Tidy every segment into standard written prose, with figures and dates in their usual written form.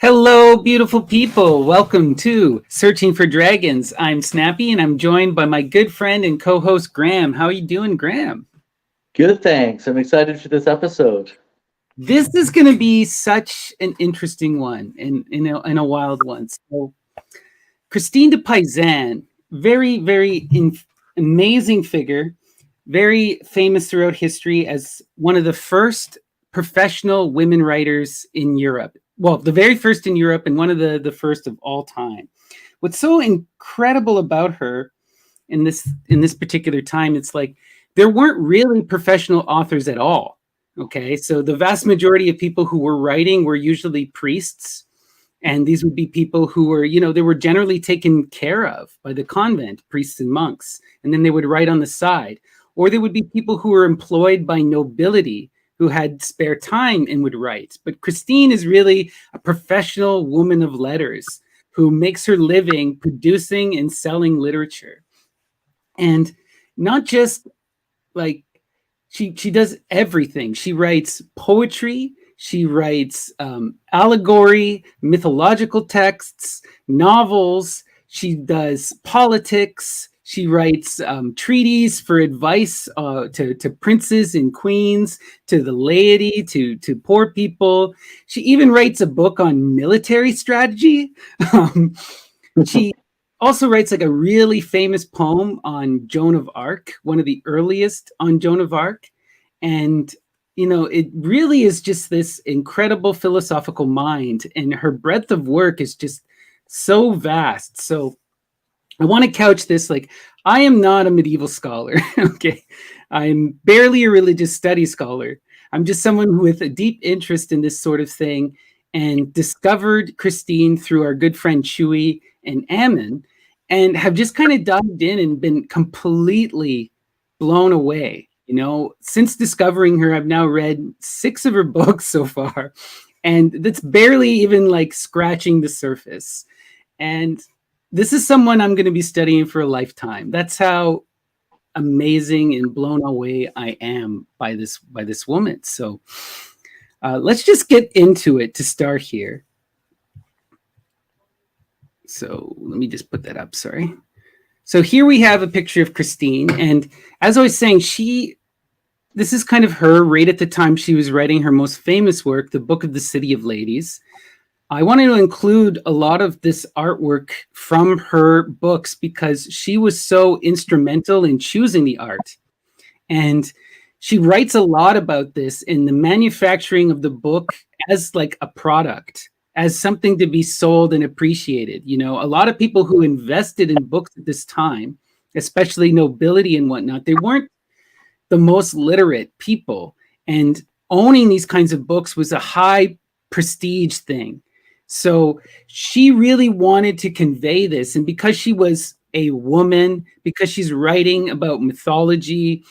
Hello, beautiful people. Welcome to Searching for Dragons. I'm Snappy, and I'm joined by my good friend and co-host Graham. How are you doing, Graham? Good, thanks. I'm excited for this episode. This is going to be such an interesting one and in a wild one. So, Christine de Pizan, very amazing figure, very famous throughout history as one of the first professional women writers in Europe. Well, the very first in Europe and one of the first of all time. What's so incredible about her in this particular time, it's like there weren't really professional authors at all. Okay, so the vast majority of people who were writing were usually priests, and these would be people who were, they were generally taken care of by the convent, priests and monks, and then they would write on the side. Or there would be people who were employed by nobility who had spare time and would write. But Christine is really a professional woman of letters who makes her living producing and selling literature. And not just like she does everything. She writes poetry, she writes allegory, mythological texts, novels, she does politics, she writes treaties for advice to princes and queens, to the laity, to poor people. She even writes a book on military strategy. She also writes like a really famous poem on Joan of Arc, one of the earliest on Joan of Arc. And, it really is just this incredible philosophical mind, and her breadth of work is just so vast. So I want to couch this like I am not a medieval scholar. Okay. I'm barely a religious studies scholar. I'm just someone with a deep interest in this sort of thing and discovered Christine through our good friend Chewy and Ammon, and have just kind of dived in and been completely blown away. Since discovering her, I've now read 6 of her books so far, and that's barely even like scratching the surface. And this is someone I'm going to be studying for a lifetime. That's how amazing and blown away I am by this woman. So let's just get into it to start here. So let me just put that up. Sorry. So here we have a picture of Christine. And as I was saying, this is kind of her right at the time she was writing her most famous work, the Book of the City of Ladies. I wanted to include a lot of this artwork from her books because she was so instrumental in choosing the art. And she writes a lot about this in the manufacturing of the book as like a product, as something to be sold and appreciated. A lot of people who invested in books at this time, especially nobility and whatnot, they weren't the most literate people. And owning these kinds of books was a high prestige thing. So she really wanted to convey this. And because she was a woman, because she's writing about mythology,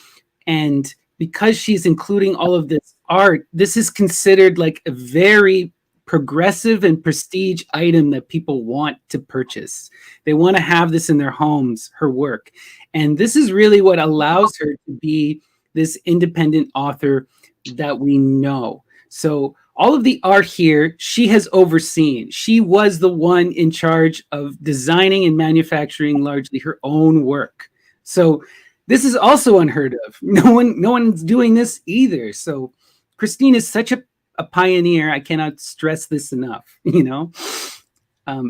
and because she's including all of this art, this is considered like a very progressive and prestige item that people want to purchase. They want to have this in their homes, her work. And this is really what allows her to be this independent author that we know. So all of the art here, she has overseen. She was the one in charge of designing and manufacturing largely her own work. So this is also unheard of. No one's doing this either. So Christine is such a pioneer. I cannot stress this enough, But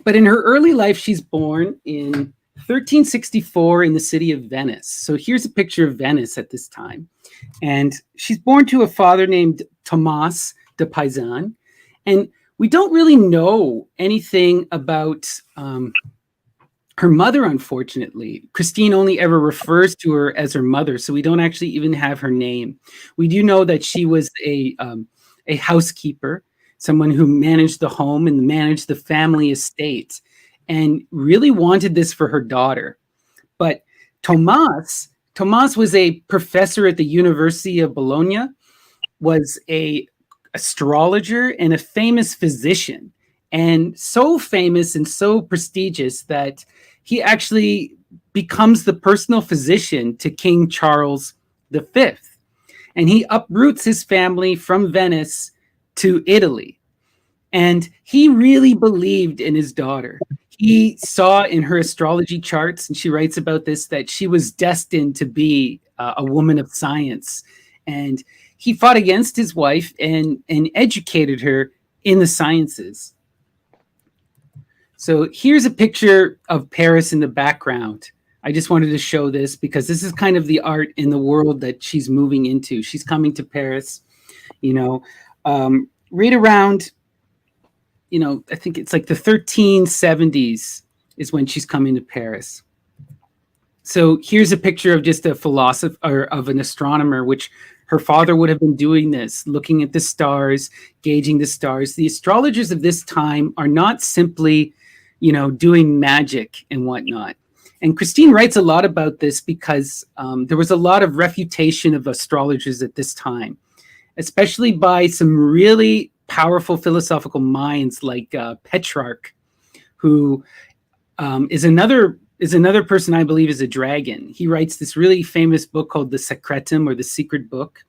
in her early life, she's born in 1364 in the city of Venice. So here's a picture of Venice at this time. And she's born to a father named Thomas de Pizan. And we don't really know anything about her mother, unfortunately. Christine only ever refers to her as her mother, so we don't actually even have her name. We do know that she was a housekeeper, someone who managed the home and managed the family estate, and really wanted this for her daughter. But Thomas was a professor at the University of Bologna, was a astrologer and a famous physician, and so famous and so prestigious that he actually becomes the personal physician to King Charles V. And he uproots his family from Venice to Italy. And he really believed in his daughter. He saw in her astrology charts, and she writes about this, that she was destined to be a woman of science. And he fought against his wife and educated her in the sciences. So here's a picture of Paris in the background. I just wanted to show this because this is kind of the art in the world that she's moving into. She's coming to Paris, right around, I think it's like the 1370s is when she's coming to Paris. So here's a picture of just a philosopher, or of an astronomer, which her father would have been doing this, looking at the stars, gauging the stars. The astrologers of this time are not simply, doing magic and whatnot. And Christine writes a lot about this because there was a lot of refutation of astrologers at this time, especially by some really powerful philosophical minds like Petrarch, who is another person I believe is a dragon. He writes this really famous book called the Secretum, or the Secret Book,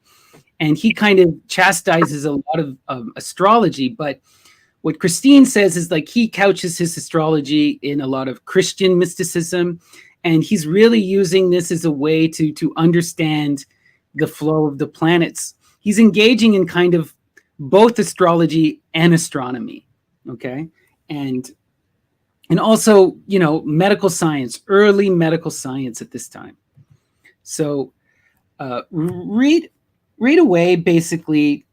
and he kind of chastises a lot of astrology. But what Christine says is, like, he couches his astrology in a lot of Christian mysticism, and he's really using this as a way to understand the flow of the planets. He's engaging in kind of both astrology and astronomy, okay? And also, medical science, early medical science at this time. So right away, basically,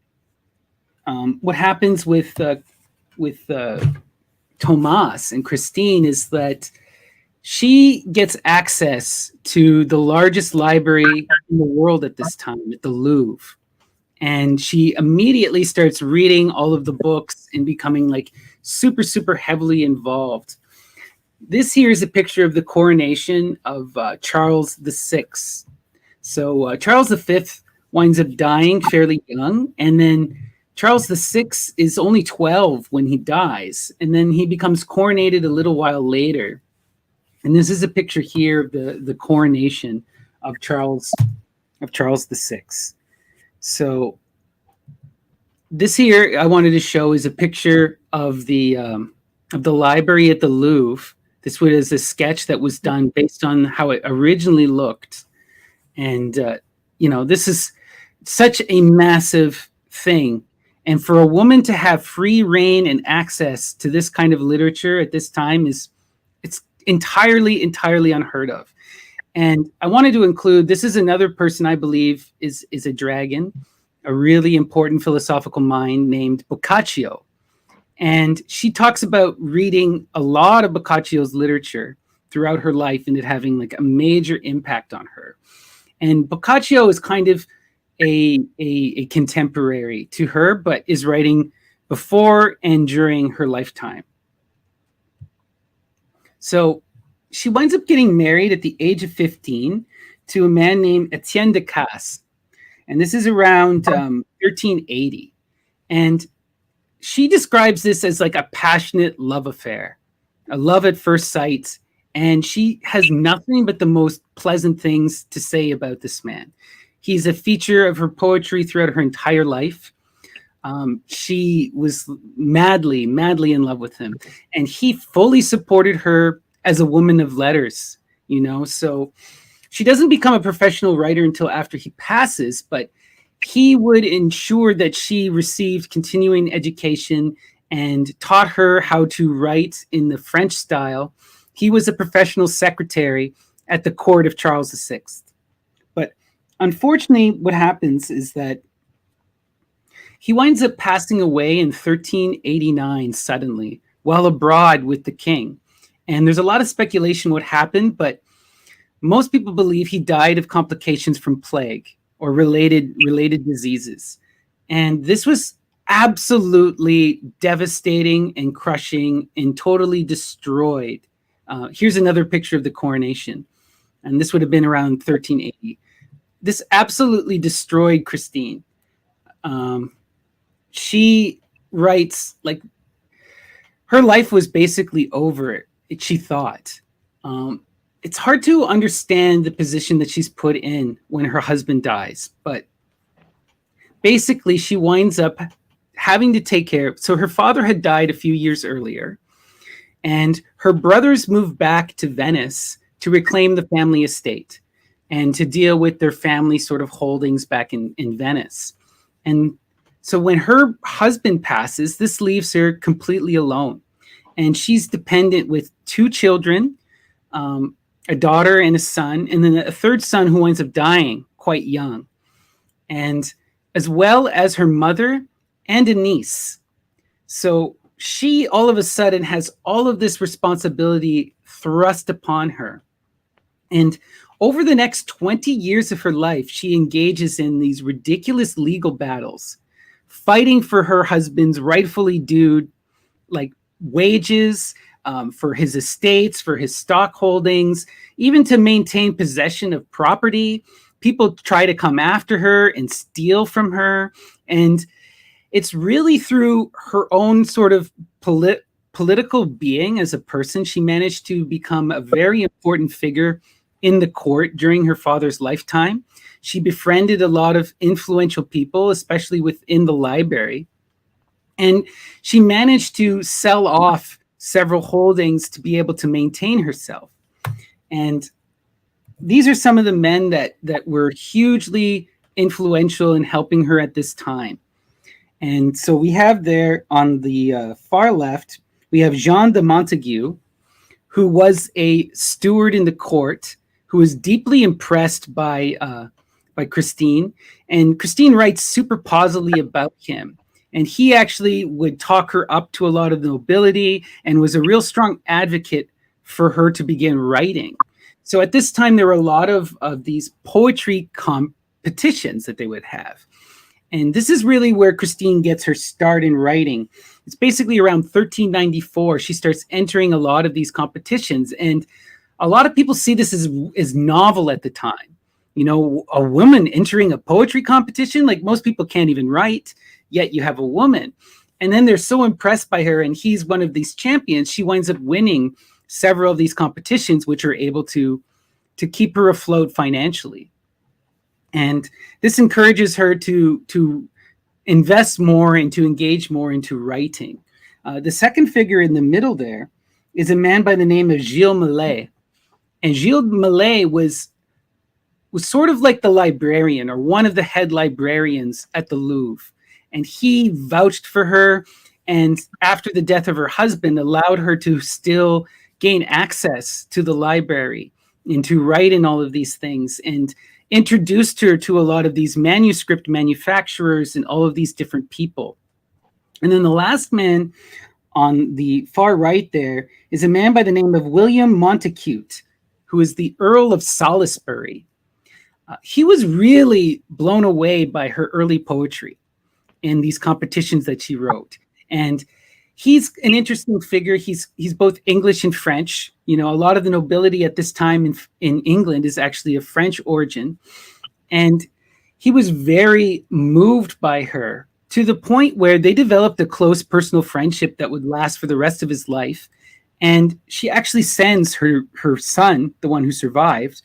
what happens with Tomas and Christine is that she gets access to the largest library in the world at this time, at the Louvre. And she immediately starts reading all of the books and becoming like super, super heavily involved. This here is a picture of the coronation of Charles VI. So Charles V winds up dying fairly young, and then Charles VI is only 12 when he dies, and then he becomes coronated a little while later. And this is a picture here of the coronation of Charles VI. So this here I wanted to show is a picture of the library at the Louvre. This was a sketch that was done based on how it originally looked. And, this is such a massive thing. And for a woman to have free reign and access to this kind of literature at this time it's entirely unheard of. And I wanted to include, this is another person I believe is a dragon, a really important philosophical mind named Boccaccio. And she talks about reading a lot of Boccaccio's literature throughout her life and it having like a major impact on her. And Boccaccio is kind of a contemporary to her, but is writing before and during her lifetime. So she winds up getting married at the age of 15 to a man named Etienne de Casse. And this is around 1380. And she describes this as like a passionate love affair, a love at first sight. And she has nothing but the most pleasant things to say about this man. He's a feature of her poetry throughout her entire life. She was madly in love with him. And he fully supported her as a woman of letters, So she doesn't become a professional writer until after he passes, but he would ensure that she received continuing education and taught her how to write in the French style. He was a professional secretary at the court of Charles VI. But unfortunately, what happens is that he winds up passing away in 1389 suddenly while abroad with the king. And there's a lot of speculation what happened, but most people believe he died of complications from plague or related diseases. And this was absolutely devastating and crushing and totally destroyed. Here's another picture of the coronation. And this would have been around 1380. This absolutely destroyed Christine. She writes, like, her life was basically over, she thought. It's hard to understand the position that she's put in when her husband dies, but basically she winds up having to take care. So her father had died a few years earlier, and her brothers moved back to Venice to reclaim the family estate and to deal with their family sort of holdings back in Venice. And so when her husband passes, this leaves her completely alone. And she's dependent with two children, a daughter and a son, and then a third son who winds up dying quite young. And as well as her mother and a niece. So she all of a sudden has all of this responsibility thrust upon her. And over the next 20 years of her life, she engages in these ridiculous legal battles, fighting for her husband's rightfully due, like, wages, for his estates, for his stock holdings, even to maintain possession of property. People try to come after her and steal from her. And it's really through her own sort of political being as a person, she managed to become a very important figure in the court during her father's lifetime. She befriended a lot of influential people, especially within the library. And she managed to sell off several holdings to be able to maintain herself. And these are some of the men that were hugely influential in helping her at this time. And so we have there on the far left, we have Jean de Montague, who was a steward in the court, who was deeply impressed by Christine. And Christine writes super positively about him. And he actually would talk her up to a lot of the nobility and was a real strong advocate for her to begin writing. So at this time, there were a lot of these poetry competitions that they would have. And this is really where Christine gets her start in writing. It's basically around 1394. She starts entering a lot of these competitions. And a lot of people see this as novel at the time. You know, a woman entering a poetry competition, like most people can't even write, yet you have a woman. And then they're so impressed by her, and he's one of these champions. She winds up winning several of these competitions, which are able to keep her afloat financially. And this encourages her to invest more and to engage more into writing. The second figure in the middle there is a man by the name of Gilles Millet. And Gilles Millet was sort of like the librarian, or one of the head librarians at the Louvre. And he vouched for her, and after the death of her husband, allowed her to still gain access to the library and to write in all of these things, and introduced her to a lot of these manuscript manufacturers and all of these different people. And then the last man on the far right there is a man by the name of William Montacute, who is the Earl of Salisbury. He was really blown away by her early poetry in these competitions that she wrote. And he's an interesting figure. He's both English and French. You know, a lot of the nobility at this time in England is actually of French origin. And he was very moved by her, to the point where they developed a close personal friendship that would last for the rest of his life. And she actually sends her son, the one who survived,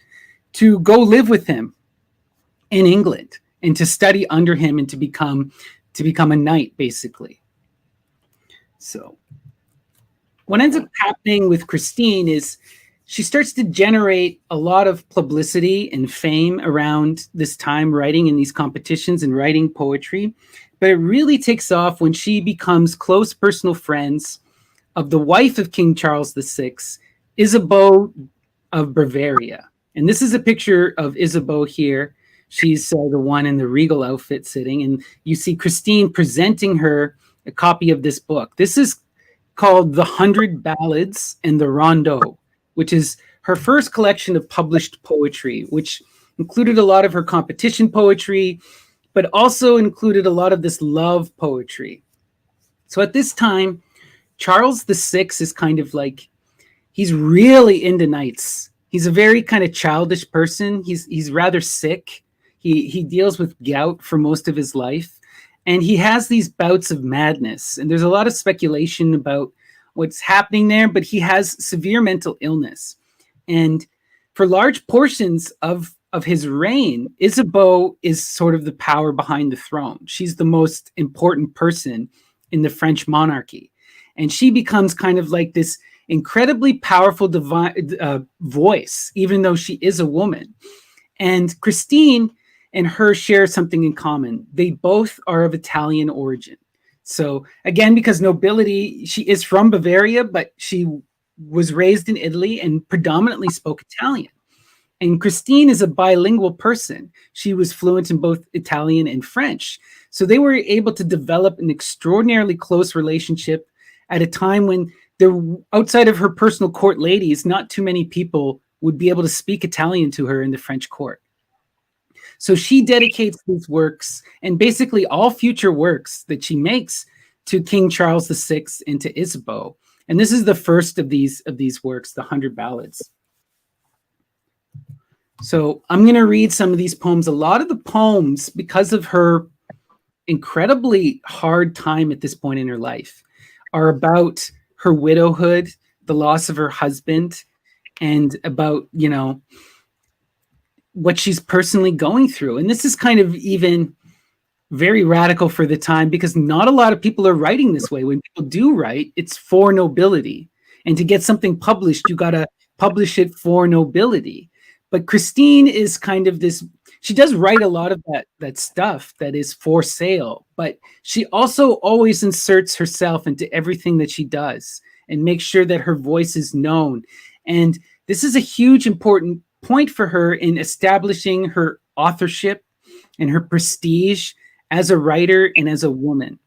to go live with him in England and to study under him and to become a knight, basically. So what ends up happening with Christine is she starts to generate a lot of publicity and fame around this time, writing in these competitions and writing poetry. But it really takes off when she becomes close personal friends of the wife of King Charles VI, Isabeau of Bavaria. And this is a picture of Isabeau here. She's the one in the regal outfit sitting. And you see Christine presenting her a copy of this book. This is called Thehund Ballads and the Rondeau, which is her first collection of published poetry, which included a lot of her competition poetry, but also included a lot of this love poetry. So at this time, Charles VI is kind of like, he's really into knights. He's a very kind of childish person. He's rather sick. He deals with gout for most of his life. And he has these bouts of madness. And there's a lot of speculation about what's happening there, but he has severe mental illness. And for large portions of of his reign, Isabeau is sort of the power behind the throne. She's the most important person in the French monarchy. And she becomes kind of like this incredibly powerful voice, even though she is a woman. And Christine and her share something in common. They both are of Italian origin. So again, because nobility, she is from Bavaria, but she was raised in Italy and predominantly spoke Italian. And Christine is a bilingual person. She was fluent in both Italian and French. So they were able to develop an extraordinarily close relationship at a time when there, outside of her personal court ladies, not too many people would be able to speak Italian to her in the French court. So she dedicates these works and basically all future works that she makes to King Charles VI and to Isabeau. And this is the first of these works, the Thehund Ballads. So I'm going to read some of these poems. A lot of the poems, because of her incredibly hard time at this point in her life, are about her widowhood, the loss of her husband, and about, you know, what she's personally going through. And this is kind of even very radical for the time, because not a lot of people are writing this way. When people do write, it's for nobility. And to get something published, you got to publish it for nobility. But Christine is kind of this, she does write a lot of that stuff that is for sale, but she also always inserts herself into everything that she does and makes sure that her voice is known. And this is a huge important point for her in establishing her authorship and her prestige as a writer and as a woman.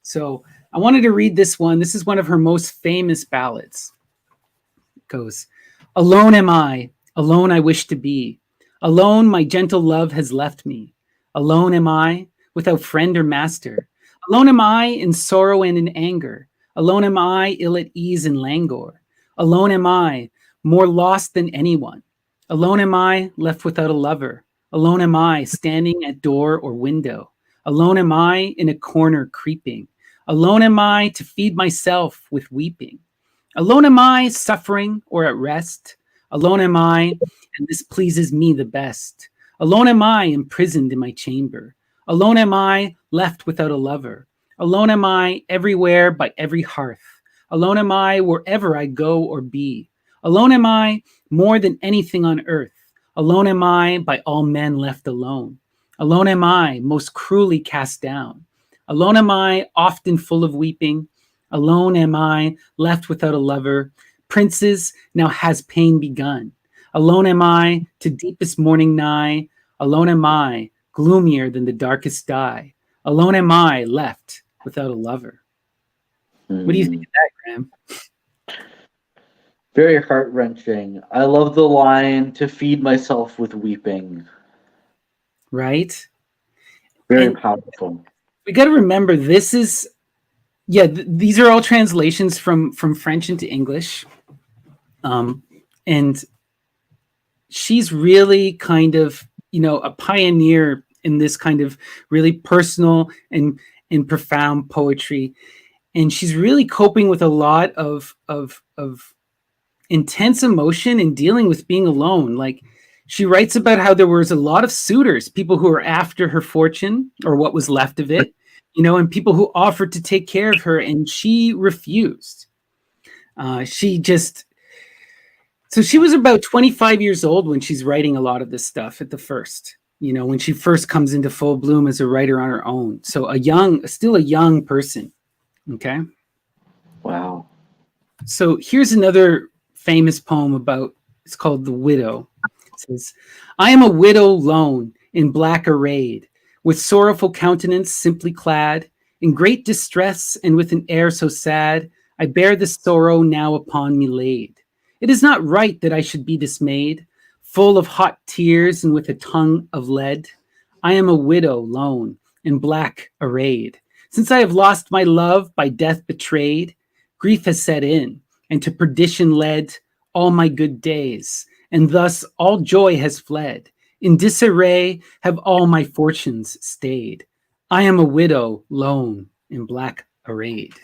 So I wanted to read this one. This is one of her most famous ballads. It goes, "Alone am I, alone I wish to be. Alone my gentle love has left me. Alone am I, without friend or master. Alone am I in sorrow and in anger. Alone am I, ill at ease and languor. Alone am I, more lost than anyone. Alone am I, left without a lover. Alone am I, standing at door or window. Alone am I, in a corner creeping. Alone am I, to feed myself with weeping. Alone am I, suffering or at rest. Alone am I, and this pleases me the best. Alone am I, imprisoned in my chamber. Alone am I, left without a lover. Alone am I, everywhere by every hearth. Alone am I, wherever I go or be. Alone am I, more than anything on earth. Alone am I, by all men left alone. Alone am I, most cruelly cast down. Alone am I, often full of weeping. Alone am I, left without a lover. Princes, now has pain begun. Alone am I, to deepest mourning nigh. Alone am I, gloomier than the darkest dye. Alone am I, left without a lover." What do you think of that, Graham? Very heart-wrenching. I love the line, "to feed myself with weeping." Right? Very And powerful. we got to remember, this is, these are all translations from French into English. And she's really kind of, you know, a pioneer in this kind of really personal and profound poetry. And she's really coping with a lot of intense emotion and dealing with being alone. Like, she writes about how there was a lot of suitors, people who were after her fortune or what was left of it, you know, and people who offered to take care of her, and she refused. So she was about 25 years old when she's writing a lot of this stuff at the first, you know, when she first comes into full bloom as a writer on her own. So still a young person. Okay. Wow. So here's another famous poem it's called The Widow. It says, "I am a widow lone, in black arrayed, with sorrowful countenance simply clad, in great distress and with an air so sad, I bear the sorrow now upon me laid. It is not right that I should be dismayed, full of hot tears and with a tongue of lead. I am a widow lone, in black arrayed. Since I have lost my love, by death betrayed, grief has set in, and to perdition led all my good days, and thus all joy has fled. In disarray have all my fortunes stayed. I am a widow lone, in black arrayed."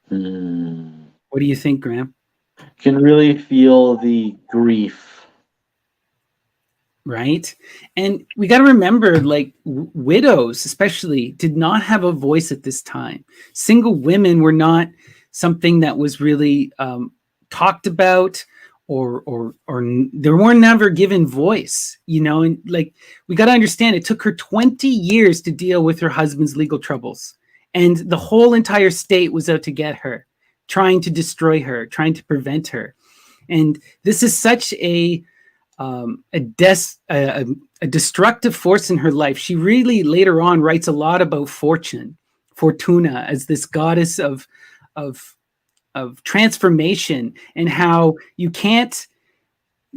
What do you think, Graham? Can really feel the grief right? And we got to remember, like, widows especially did not have a voice at this time. Single women were not something that was really talked about, or they were never given voice, you know. And like, we got to understand, it took her 20 years to deal with her husband's legal troubles, and the whole entire state was out to get her, trying to destroy her, trying to prevent her. And this is such a destructive force in her life. She really later on writes a lot about Fortuna, as this goddess of transformation, and how you can't.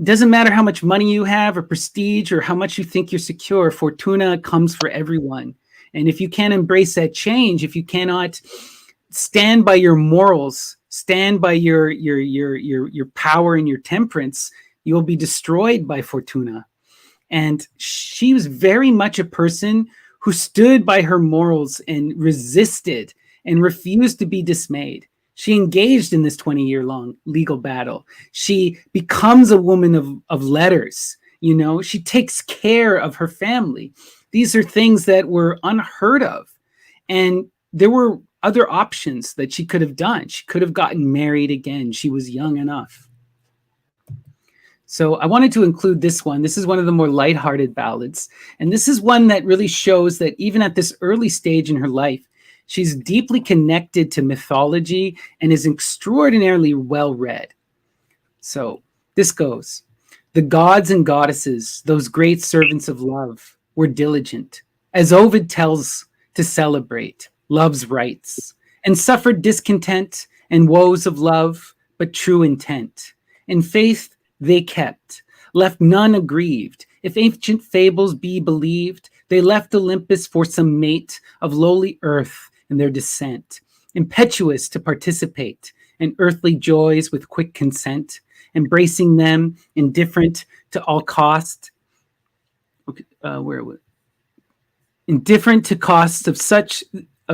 Doesn't matter how much money you have or prestige or how much you think you're secure. Fortuna comes for everyone, and if you can't embrace that change, if you cannot stand by your morals, stand by your power and your temperance, you'll be destroyed by Fortuna. And she was very much a person who stood by her morals and resisted and refused to be dismayed. She engaged in this 20-year-long legal battle. She becomes a woman of letters. You know, she takes care of her family. These are things that were unheard of. And there were other options that she could have done. She could have gotten married again. She was young enough. So I wanted to include this one. This is one of the more lighthearted ballads. And this is one that really shows that even at this early stage in her life, she's deeply connected to mythology and is extraordinarily well read. So this goes. The gods and goddesses, those great servants of love, were diligent, as Ovid tells, to celebrate love's rights, and suffered discontent and woes of love, but true intent. In faith they kept, left none aggrieved. If ancient fables be believed, they left Olympus for some mate of lowly earth in their descent, impetuous to participate in earthly joys with quick consent, embracing them, indifferent to all cost. Indifferent to cost of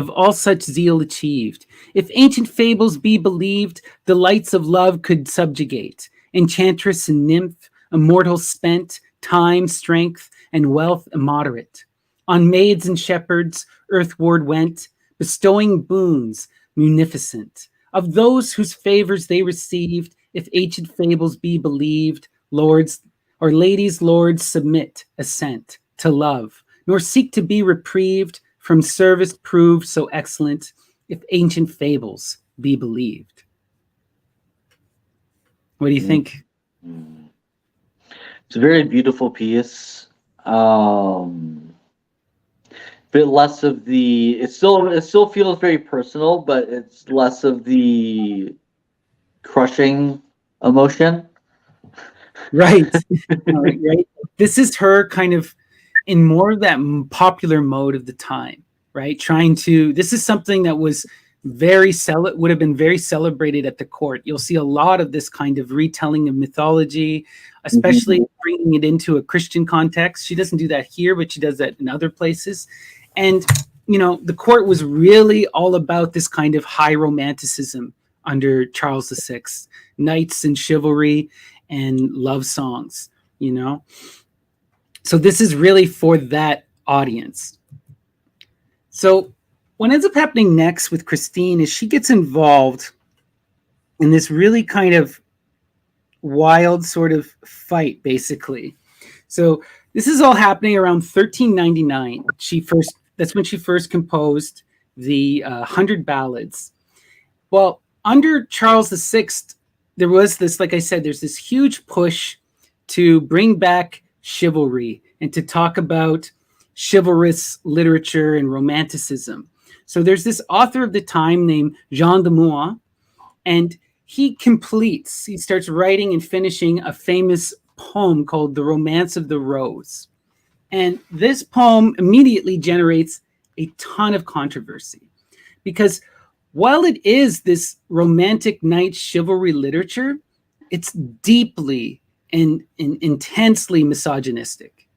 all such zeal achieved. If ancient fables be believed, the lights of love could subjugate. Enchantress and nymph, immortal spent, time, strength, and wealth immoderate. On maids and shepherds, earthward went, bestowing boons munificent. Of those whose favors they received, if ancient fables be believed, lords or ladies, lords submit, assent to love, nor seek to be reprieved from service proved so excellent, if ancient fables be believed. What do you think? It's a very beautiful piece. Bit less of the. It still feels very personal, but it's less of the crushing emotion. Right. Right. This is her kind of in more of that popular mode of the time, right? This is something that was would have been very celebrated at the court. You'll see a lot of this kind of retelling of mythology, especially bringing it into a Christian context. She doesn't do that here, but she does that in other places. And, you know, the court was really all about this kind of high romanticism under Charles VI, knights and chivalry and love songs, you know? So this is really for that audience. So what ends up happening next with Christine is she gets involved in this really kind of wild sort of fight, basically. So this is all happening around 1399. That's when she first composed the Thehund Ballads. Well, under Charles VI, there was this, like I said, there's this huge push to bring back chivalry and to talk about chivalrous literature and romanticism. So there's this author of the time named Jean de Meaux, and he starts writing and finishing a famous poem called The Romance of the Rose. And this poem immediately generates a ton of controversy because while it is this romantic knight chivalry literature, it's deeply and intensely misogynistic.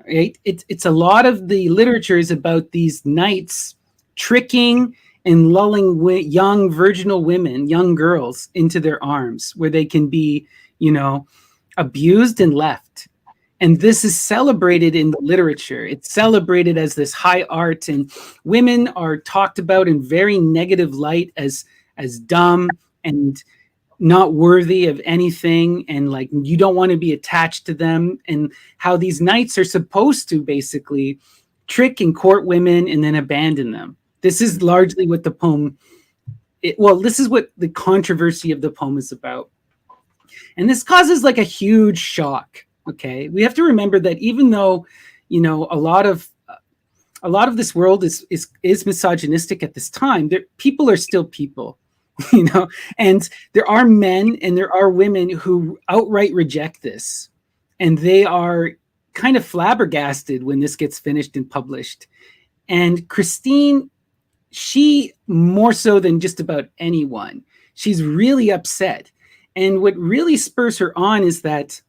Right? It's a lot of the literature is about these knights tricking and lulling young virginal women, young girls, into their arms where they can be, you know, abused and left. And this is celebrated in the literature. It's celebrated as this high art, and women are talked about in very negative light as dumb and not worthy of anything, and like you don't want to be attached to them, and how these knights are supposed to basically trick and court women and then abandon them. This is largely what the poem, this is what the controversy of the poem is about. And this causes like a huge shock. Okay, we have to remember that even though, you know, a lot of this world is misogynistic at this time, people are still people. You know, and there are men and there are women who outright reject this, and they are kind of flabbergasted when this gets finished and published. And Christine, she more so than just about anyone, she's really upset. And what really spurs her on is that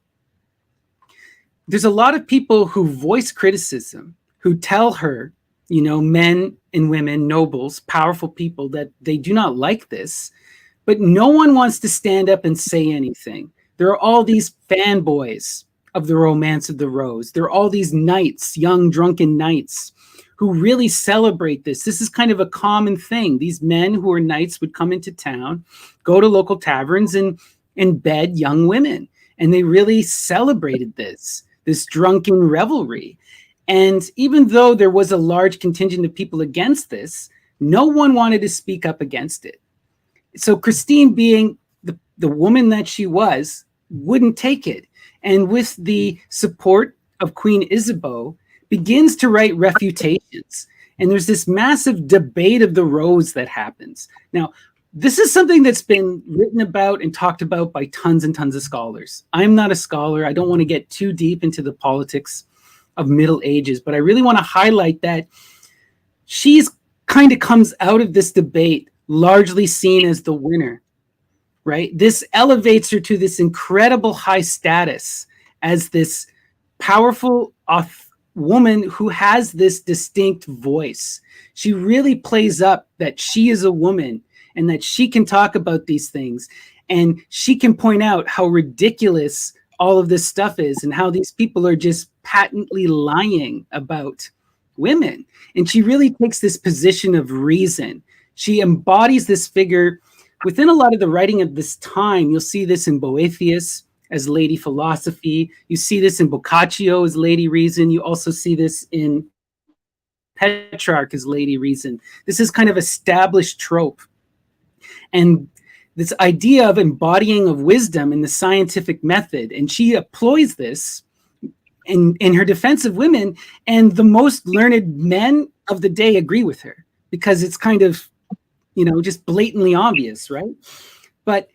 there's a lot of people who voice criticism, who tell her, you know, men and women, nobles, powerful people, that they do not like this, but no one wants to stand up and say anything. There are all these fanboys of the Romance of the Rose. There are all these knights, young drunken knights, who really celebrate this. This is kind of a common thing. These men who are knights would come into town, go to local taverns and bed young women. And they really celebrated this drunken revelry. And even though there was a large contingent of people against this, no one wanted to speak up against it. So Christine, being the woman that she was, wouldn't take it. And with the support of Queen Isabeau, begins to write refutations. And there's this massive debate of the rose that happens. Now, this is something that's been written about and talked about by tons and tons of scholars. I'm not a scholar. I don't want to get too deep into the politics of Middle Ages, but I really want to highlight that she's kind of comes out of this debate largely seen as the winner, right? This elevates her to this incredible high status as this powerful woman who has this distinct voice. She really plays up that she is a woman and that she can talk about these things, and she can point out how ridiculous all of this stuff is and how these people are just patently lying about women. And she really takes this position of reason. She embodies this figure within a lot of the writing of this time. You'll see this in Boethius as Lady Philosophy. You see this in Boccaccio as Lady Reason. You also see this in Petrarch as Lady Reason. This is kind of established trope. And this idea of embodying of wisdom in the scientific method. And she employs this in her defense of women. And the most learned men of the day agree with her because it's kind of, you know, just blatantly obvious, right? But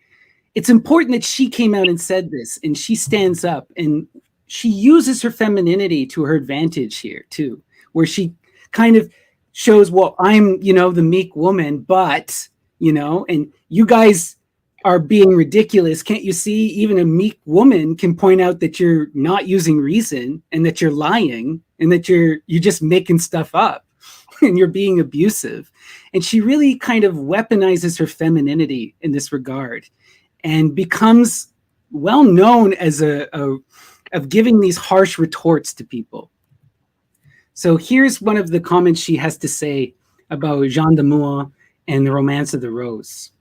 it's important that she came out and said this, and she stands up and she uses her femininity to her advantage here too, where she kind of shows, well, I'm, you know, the meek woman, but, you know, and you guys are being ridiculous. Can't you see even a meek woman can point out that you're not using reason and that you're lying and that you're just making stuff up and you're being abusive. And she really kind of weaponizes her femininity in this regard and becomes well known as of giving these harsh retorts to people. So here's one of the comments she has to say about Jean de Meaux and the Romance of the Rose.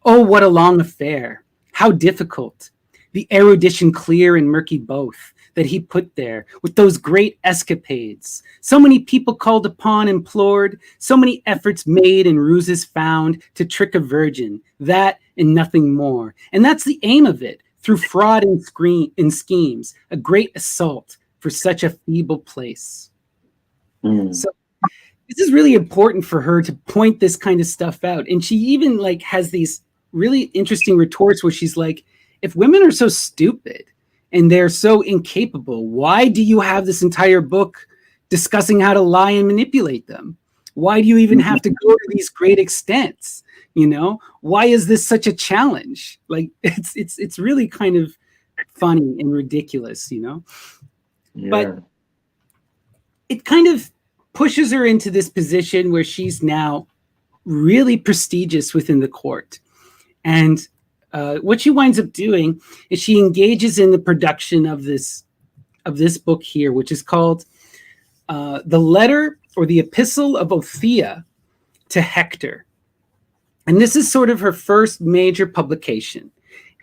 Oh, what a long affair. How difficult. The erudition clear and murky both that he put there with those great escapades. So many people called upon, implored, so many efforts made and ruses found to trick a virgin, that and nothing more. And that's the aim of it, through fraud and schemes, a great assault for such a feeble place. So this is really important for her to point this kind of stuff out. And she even like has these really interesting retorts where she's like, if women are so stupid and they're so incapable, why do you have this entire book discussing how to lie and manipulate them? Why do you even have to go to these great extents? You know, why is this such a challenge? Like it's really kind of funny and ridiculous, you know? Yeah. But it kind of pushes her into this position where she's now really prestigious within the court. And what she winds up doing is she engages in the production of this of this book here, which is called The Letter or the Epistle of OA to Hector. And this is sort of her first major publication.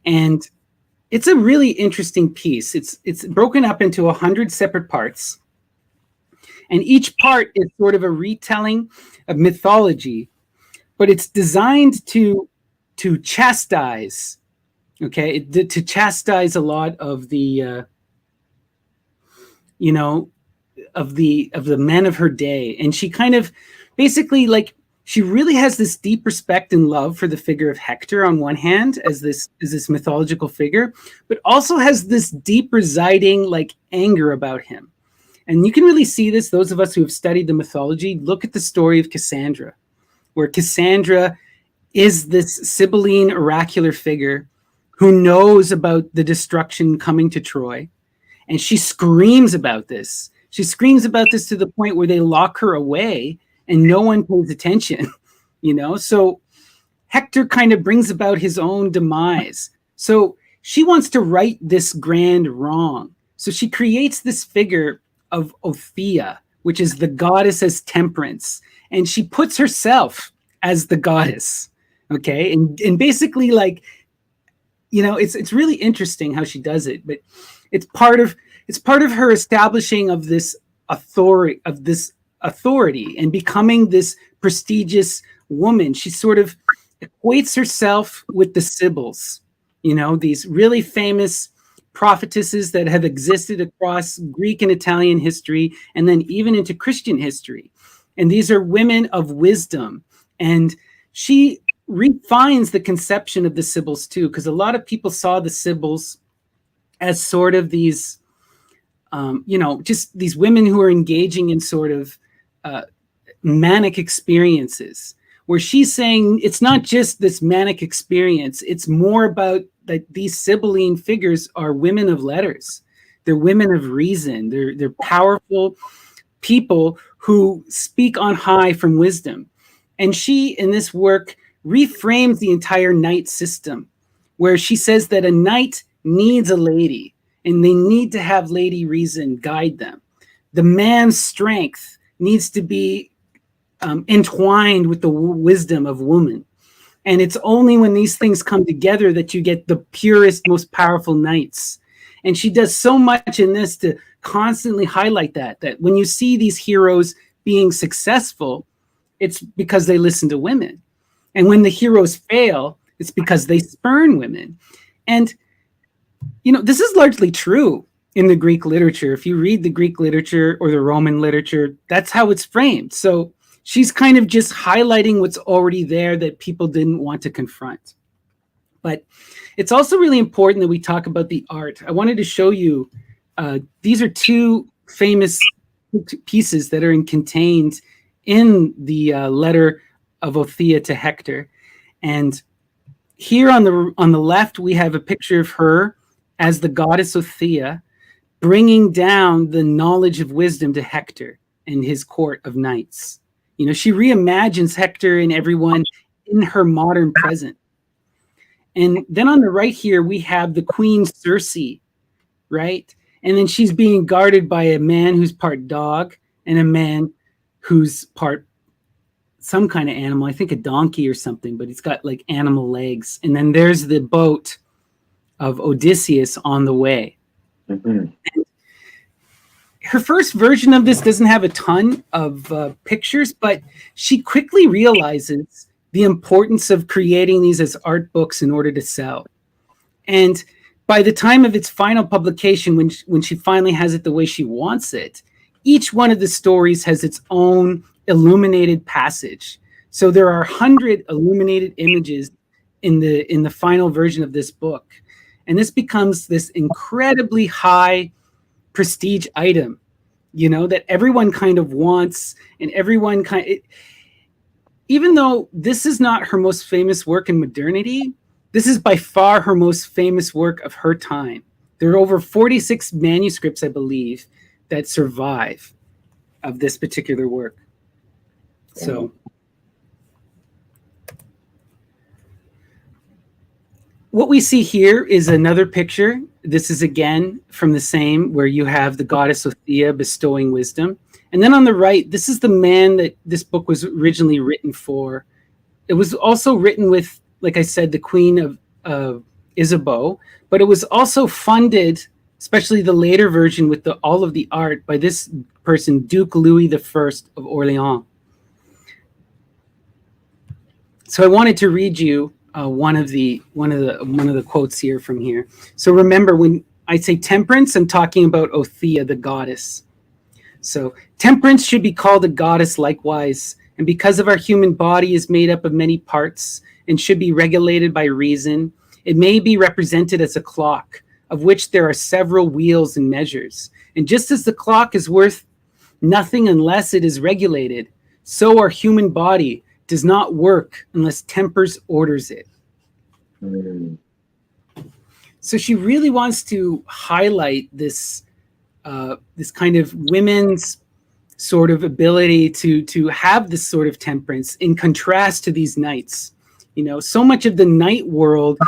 And it's a really interesting piece. It's broken up into 100 separate parts. And each part is sort of a retelling of mythology, but it's designed to chastise, okay, to chastise a lot of the, of the men of her day. And she kind of basically, like, she really has this deep respect and love for the figure of Hector on one hand, as this mythological figure, but also has this deep residing like anger about him. And you can really see this, those of us who have studied the mythology, look at the story of Cassandra, where Cassandra is this Sibylline oracular figure who knows about the destruction coming to Troy. And she screams about this. She screams about this to the point where they lock her away and no one pays attention, So Hector kind of brings about his own demise. So she wants to right this grand wrong. So she creates this figure of OA, which is the goddess as Temperance. And she puts herself as the goddess, okay? And basically, like, it's really interesting how she does it, but it's part of her establishing of this authority, and becoming this prestigious woman. She sort of equates herself with the Sibyls, these really famous prophetesses that have existed across Greek and Italian history, and then even into Christian history. And these are women of wisdom. And she refines the conception of the Sibyls too, because a lot of people saw the Sibyls as sort of these, just these women who are engaging in sort of manic experiences, where she's saying it's not just this manic experience, it's more about that these Sibylline figures are women of letters. They're women of reason. They're powerful people who speak on high from wisdom. And she, in this work, reframes the entire knight system, where she says that a knight needs a lady, and they need to have lady reason guide them. The man's strength needs to be entwined with the wisdom of woman. And it's only when these things come together that you get the purest, most powerful knights. And she does so much in this to constantly highlight that when you see these heroes being successful, it's because they listen to women. And when the heroes fail, it's because they spurn women. And, this is largely true in the Greek literature. If you read the Greek literature or the Roman literature, that's how it's framed. So she's kind of just highlighting what's already there that people didn't want to confront. But it's also really important that we talk about the art. I wanted to show you, these are two famous pieces that are contained in the letter of OA to Hector. And here on the left, we have a picture of her as the goddess OA, bringing down the knowledge of wisdom to Hector and his court of knights. She reimagines Hector and everyone in her modern present. And then on the right here, we have the Queen Circe, right? And then she's being guarded by a man who's part dog and a man who's part some kind of animal. I think a donkey or something, but it's got like animal legs. And then there's the boat of Odysseus on the way. Mm-hmm. Her first version of this doesn't have a ton of pictures, but she quickly realizes the importance of creating these as art books in order to sell. And by the time of its final publication, when she finally has it the way she wants it, each one of the stories has its own illuminated passage. So there are 100 illuminated images in the final version of this book. And this becomes this incredibly high prestige item, that everyone kind of wants, and everyone even though this is not her most famous work in modernity, this is by far her most famous work of her time. There are over 46 manuscripts, I believe, that survive of this particular work. So what we see here is another picture. This is again from the same, where you have the goddess Othea bestowing wisdom. And then on the right, this is the man that this book was originally written for. It was also written with, like I said, the Queen of Isabeau, but it was also funded, especially the later version with all of the art, by this person, Duke Louis I of Orleans. So I wanted to read you one of the quotes here from here. So remember, when I say temperance, I'm talking about Othea, the goddess. So temperance should be called a goddess likewise, and because of our human body is made up of many parts and should be regulated by reason, it may be represented as a clock, of which there are several wheels and measures. And just as the clock is worth nothing unless it is regulated, so our human body does not work unless tempers orders it. Mm. So she really wants to highlight this this kind of women's sort of ability to have this sort of temperance in contrast to these knights. You know, so much of the knight world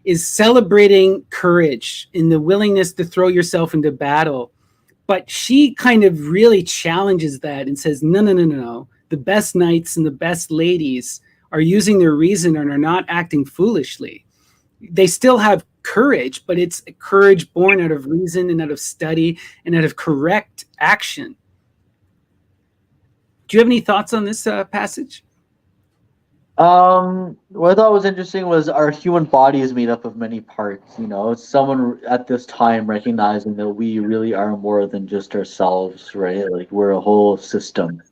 is celebrating courage and the willingness to throw yourself into battle. But she kind of really challenges that and says, no. The best knights and the best ladies are using their reason and are not acting foolishly. They still have courage, but it's courage born out of reason and out of study and out of correct action. Do you have any thoughts on this passage? What I thought was interesting was our human body is made up of many parts. You know, it's someone at this time recognizing that we really are more than just ourselves, right? Like we're a whole system.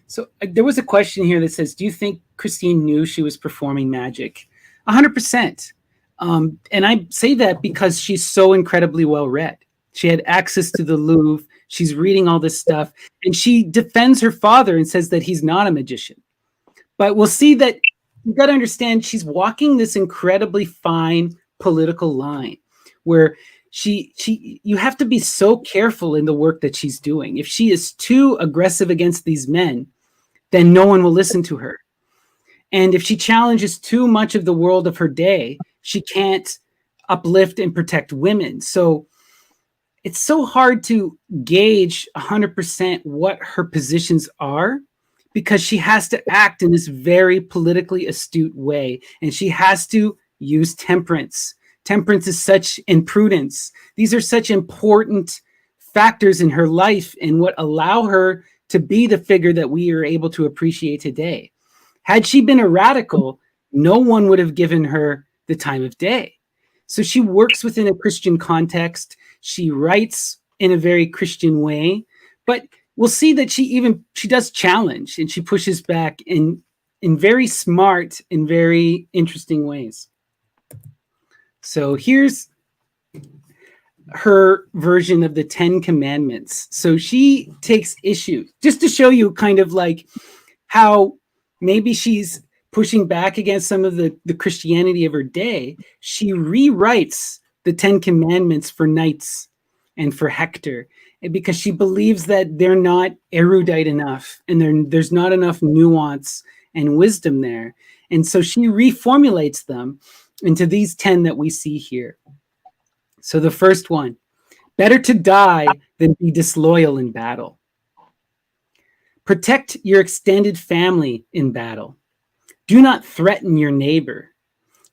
So there was a question here that says, do you think Christine knew she was performing magic? 100%. And I say that because she's so incredibly well read. She had access to the Louvre. She's reading all this stuff. And she defends her father and says that he's not a magician. But we'll see that you've got to understand she's walking this incredibly fine political line where you have to be so careful in the work that she's doing. If she is too aggressive against these men, then no one will listen to her. And if she challenges too much of the world of her day, she can't uplift and protect women. So it's so hard to gauge 100% what her positions are, because she has to act in this very politically astute way. And she has to use temperance. Temperance is and prudence. These are such important factors in her life and what allow her to be the figure that we are able to appreciate today. Had she been a radical, no one would have given her the time of day. So she works within a Christian context. She writes in a very Christian way, but we'll see that she does challenge and she pushes back in very smart and very interesting ways. So here's her version of the 10 Commandments. So she takes issue, just to show you kind of like how maybe she's pushing back against some of the Christianity of her day. She rewrites the 10 Commandments for knights and for Hector, because she believes that they're not erudite enough and there's not enough nuance and wisdom there. And so she reformulates them into these 10 that we see here. So the first one, better to die than be disloyal in battle. Protect your extended family in battle. Do not threaten your neighbor.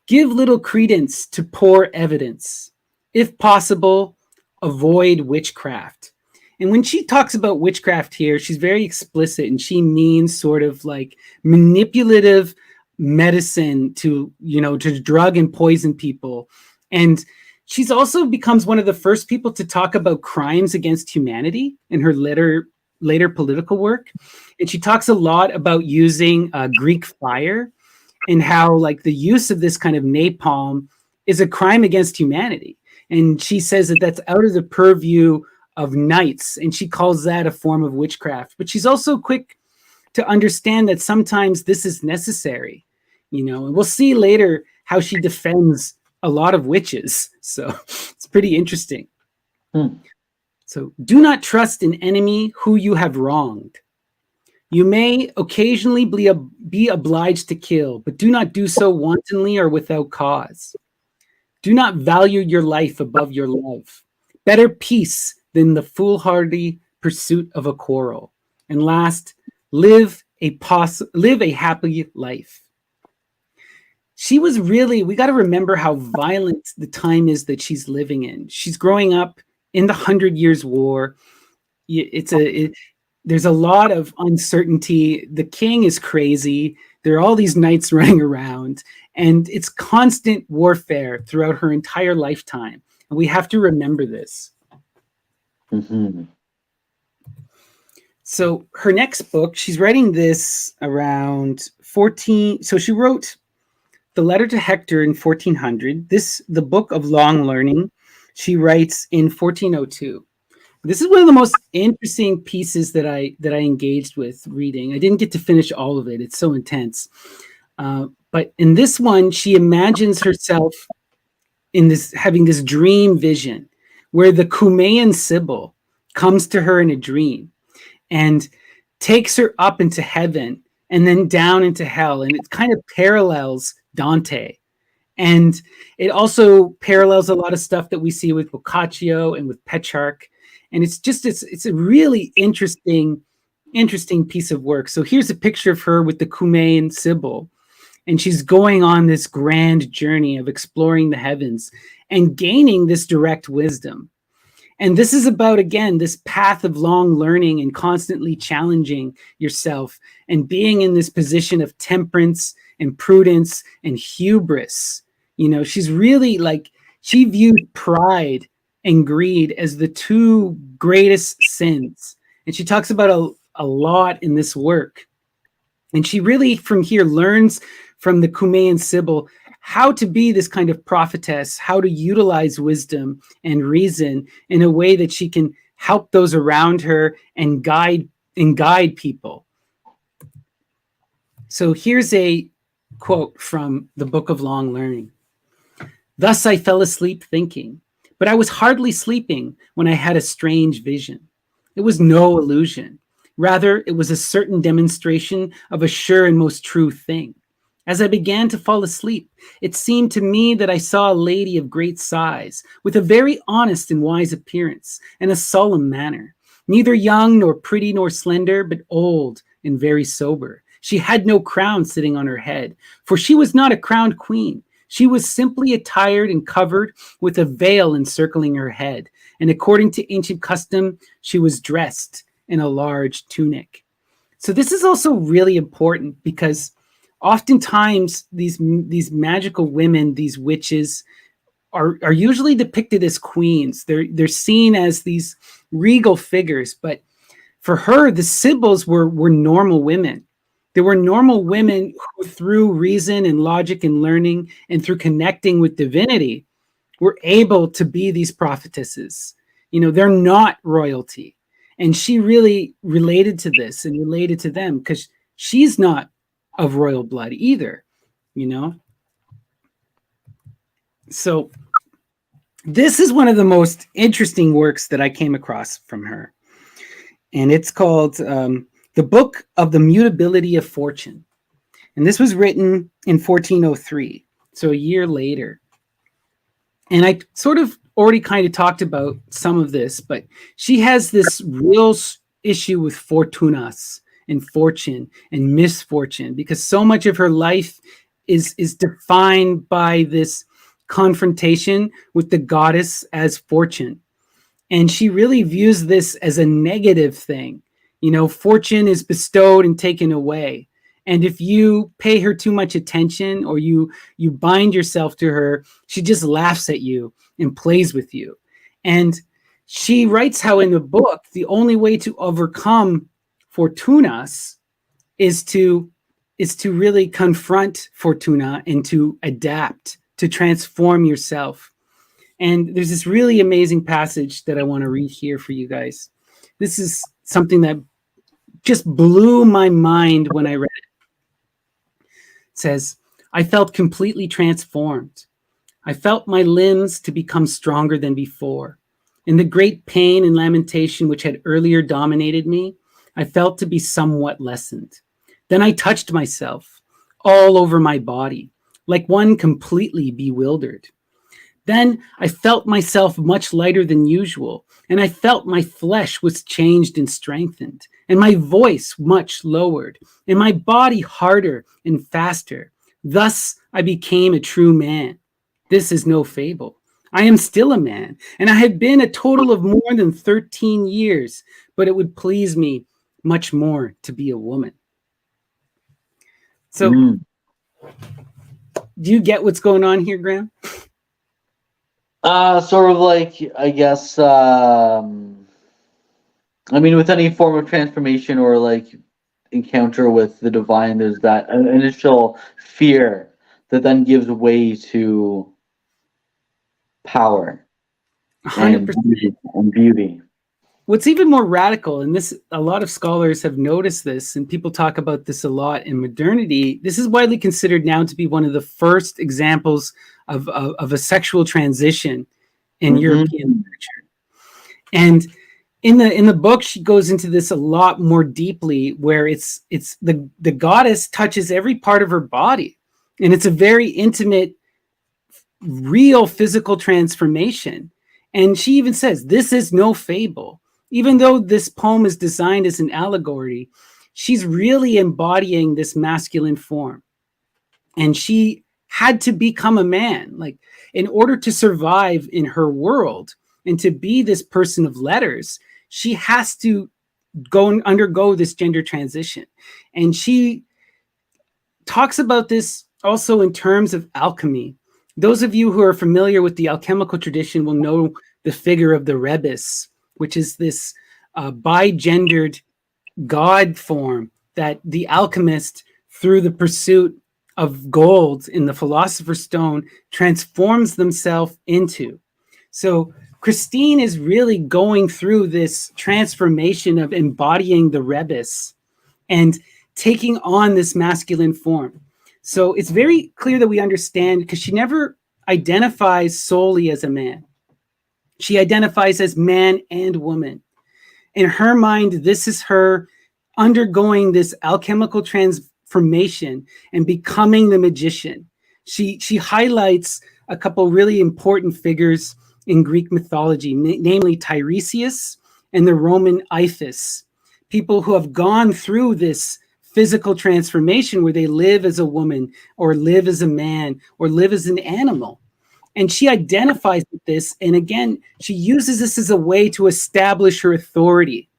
Give little credence to poor evidence. If possible, avoid witchcraft. And when she talks about witchcraft here, she's very explicit, and she means sort of like manipulative medicine to drug and poison people. And she's also becomes one of the first people to talk about crimes against humanity in her later political work. And she talks a lot about using Greek fire and how like the use of this kind of napalm is a crime against humanity. And she says that that's out of the purview of knights, and she calls that a form of witchcraft. But she's also quick to understand that sometimes this is necessary, and we'll see later how she defends a lot of witches. So it's pretty interesting. So do not trust an enemy who you have wronged. You may occasionally be obliged to kill, but do not do so wantonly or without cause. Do not value your life above your love. Better peace than the foolhardy pursuit of a quarrel. And last, live a happy life. She was really, we got to remember how violent the time is that she's living in. She's growing up in the 100 Years' War. There's a lot of uncertainty. The king is crazy. There are all these knights running around, and it's constant warfare throughout her entire lifetime. And we have to remember this. Mm-hmm. So her next book, she's writing this around 14. So she wrote the letter to Hector in 1400. The Book of Long Learning, she writes in 1402. This is one of the most interesting pieces that I engaged with reading. I didn't get to finish all of it. It's so intense. But in this one, she imagines herself having this dream vision where the Cumaean Sibyl comes to her in a dream and takes her up into heaven and then down into hell. And it kind of parallels Dante. And it also parallels a lot of stuff that we see with Boccaccio and with Petrarch. And it's a really interesting piece of work. So here's a picture of her with the Cumaean Sibyl, and she's going on this grand journey of exploring the heavens and gaining this direct wisdom. And this is about, again, this path of long learning and constantly challenging yourself and being in this position of temperance and prudence and hubris. You know, she's really she viewed pride and greed as the two greatest sins. And she talks about a lot in this work. And she really, from here, learns from the Cumaean Sibyl how to be this kind of prophetess, how to utilize wisdom and reason in a way that she can help those around her and guide people. So here's a quote from the Book of Long Learning. Thus I fell asleep thinking, but I was hardly sleeping when I had a strange vision. It was no illusion. Rather, it was a certain demonstration of a sure and most true thing. As I began to fall asleep, it seemed to me that I saw a lady of great size, with a very honest and wise appearance, and a solemn manner, neither young nor pretty nor slender, but old and very sober. She had no crown sitting on her head, for she was not a crowned queen. She was simply attired and covered with a veil encircling her head, and according to ancient custom, she was dressed in a large tunic. So this is also really important because oftentimes these magical women, these witches, are usually depicted as queens. They're seen as these regal figures, but for her, the Sibyls were normal women. They were normal women who, through reason and logic and learning and through connecting with divinity, were able to be these prophetesses. You know, they're not royalty. And she really related to this and related to them because she's not of royal blood either, you know? So this is one of the most interesting works that I came across from her. And it's called The Book of the Mutability of Fortune. And this was written in 1403, so a year later. And I sort of already kind of talked about some of this, but she has this real issue with fortunas and fortune and misfortune, because so much of her life is defined by this confrontation with the goddess as fortune. And she really views this as a negative thing. You know, fortune is bestowed and taken away. And if you pay her too much attention or you bind yourself to her, she just laughs at you and plays with you. And she writes how in the book, the only way to overcome fortunas is to really confront fortuna and to adapt, to transform yourself. And there's this really amazing passage that I want to read here for you guys. This is something that just blew my mind when I read it. It says, I felt completely transformed. I felt my limbs to become stronger than before. In the great pain and lamentation which had earlier dominated me, I felt to be somewhat lessened. Then I touched myself all over my body, like one completely bewildered. Then I felt myself much lighter than usual, and I felt my flesh was changed and strengthened, and my voice much lowered, and my body harder and faster. Thus I became a true man. This is no fable. I am still a man, and I have been a total of more than 13 years, but it would please me much more to be a woman. So, do you get what's going on here, Graham? Sort of like, I guess, I mean, with any form of transformation or like encounter with the divine, there's that initial fear that then gives way to power 100%. and beauty. What's even more radical, and this, a lot of scholars have noticed this, and people talk about this a lot in modernity. This is widely considered now to be one of the first examples of a sexual transition in European literature. And in the book, she goes into this a lot more deeply, where it's the goddess touches every part of her body, and it's a very intimate, real physical transformation. And she even says, this is no fable. Even though this poem is designed as an allegory, she's really embodying this masculine form. And she had to become a man, like, in order to survive in her world and to be this person of letters, she has to undergo this gender transition. And she talks about this also in terms of alchemy. Those of you who are familiar with the alchemical tradition will know the figure of the rebus, which is this bi-gendered god form that the alchemist, through the pursuit of gold in the Philosopher's Stone, transforms themselves into. So Christine is really going through this transformation of embodying the rebus and taking on this masculine form. So it's very clear that we understand, because she never identifies solely as a man. She identifies as man and woman. In her mind, this is her undergoing this alchemical transformation and becoming the magician. She highlights a couple really important figures in Greek mythology, namely Tiresias and the Roman Iphis, people who have gone through this physical transformation where they live as a woman or live as a man or live as an animal. And she identifies with this. And again, she uses this as a way to establish her authority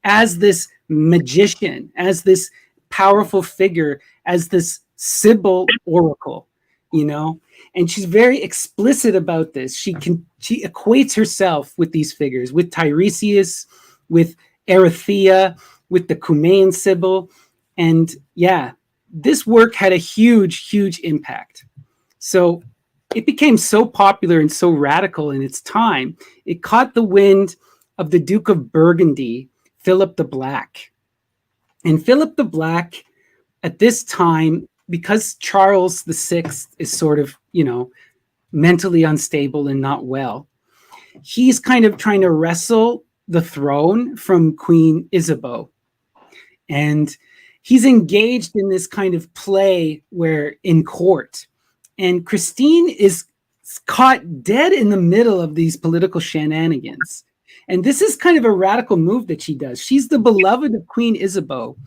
as this magician, as this powerful figure, as this Sibyl oracle, you know? And she's very explicit about this. She equates herself with these figures, with Tiresias, with Erythea, with the Cumaean Sibyl. And yeah, this work had a huge, huge impact. So it became so popular and so radical in its time, it caught the wind of the Duke of Burgundy, Philip the Black. And Philip the Black, at this time, because Charles VI is sort of, you know, mentally unstable and not well, he's kind of trying to wrestle the throne from Queen Isabeau. And he's engaged in this kind of play where in court, and Christine is caught dead in the middle of these political shenanigans. And this is kind of a radical move that she does. She's the beloved of Queen Isabeau,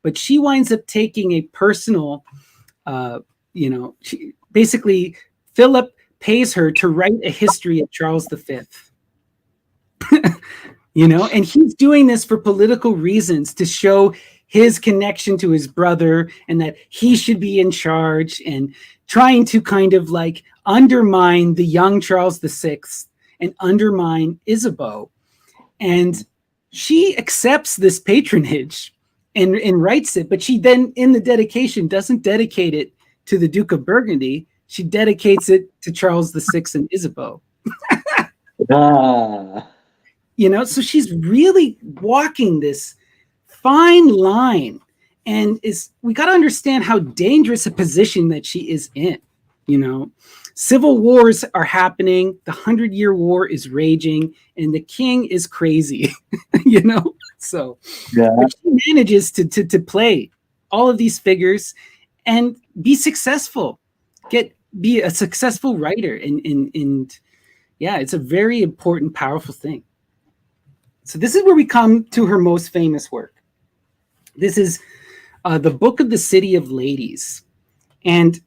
but she winds up taking a personal, basically Philip pays her to write a history of Charles V. And he's doing this for political reasons, to show his connection to his brother and that he should be in charge, and trying to kind of like undermine the young Charles VI and undermine Isabeau. And she accepts this patronage and writes it, but she then in the dedication doesn't dedicate it to the Duke of Burgundy. She dedicates it to Charles VI and Isabeau. So she's really walking this fine line, and we got to understand how dangerous a position that she is in. Civil wars are happening, the 100-Year War is raging, and the king is crazy. So, Yeah. but she manages to play all of these figures and be successful, be a successful writer, and yeah, it's a very important, powerful thing. So this is where we come to her most famous work. This is the Book of the City of Ladies, and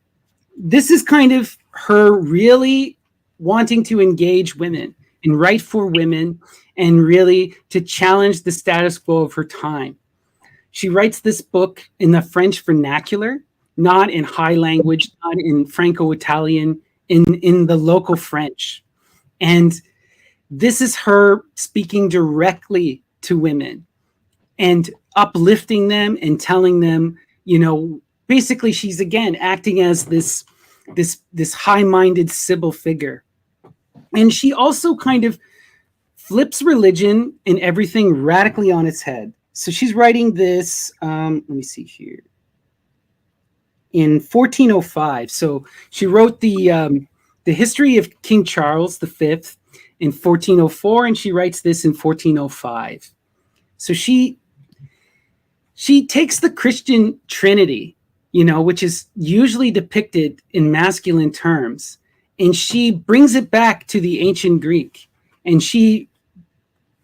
this is kind of her really wanting to engage women and write for women and really to challenge the status quo of her time. She writes this book in the French vernacular, not in high language, not in Franco-Italian, in the local French. And this is her speaking directly to women and uplifting them and telling them, basically she's again acting as this high-minded Sybil figure. And she also kind of flips religion and everything radically on its head. So she's writing this, let me see here, in 1405. So she wrote the history of King Charles V in 1404, and she writes this in 1405. So she takes the Christian Trinity, which is usually depicted in masculine terms, and she brings it back to the ancient Greek, and she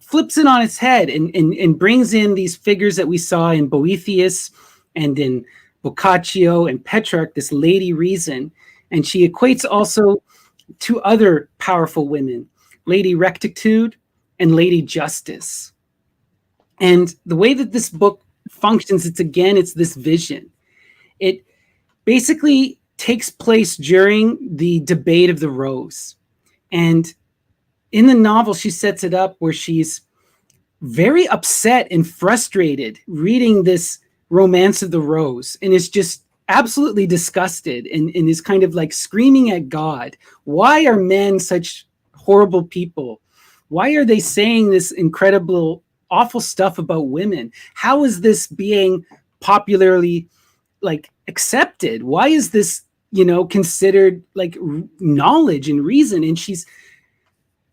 flips it on its head and brings in these figures that we saw in Boethius and in Boccaccio and Petrarch, this Lady Reason, and she equates also two other powerful women, Lady Rectitude and Lady Justice. And the way that this book functions, it's this vision. It basically takes place during the debate of the rose. And in the novel, she sets it up where she's very upset and frustrated reading this Romance of the Rose and is just absolutely disgusted and is kind of like screaming at God. Why are men such horrible people? Why are they saying this incredible, awful stuff about women? How is this being popularly accepted? Why is this, considered like knowledge and reason? And she's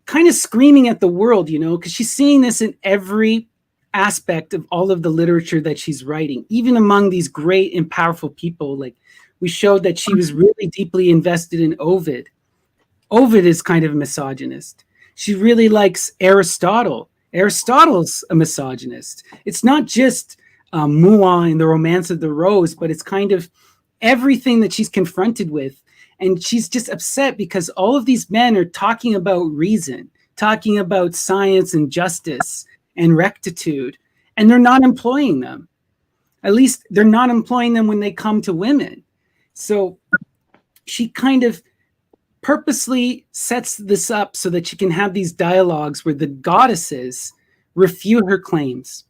kind of screaming at the world, because she's seeing this in every aspect of all of the literature that she's writing, even among these great and powerful people. Like we showed that she was really deeply invested in Ovid. Ovid is kind of a misogynist. She really likes Aristotle. Aristotle's a misogynist. It's not just Muan in the Romance of the Rose, but it's kind of everything that she's confronted with. And she's just upset because all of these men are talking about reason, talking about science and justice and rectitude, and they're not employing them. At least they're not employing them when they come to women. So she kind of purposely sets this up so that she can have these dialogues where the goddesses refute her claims,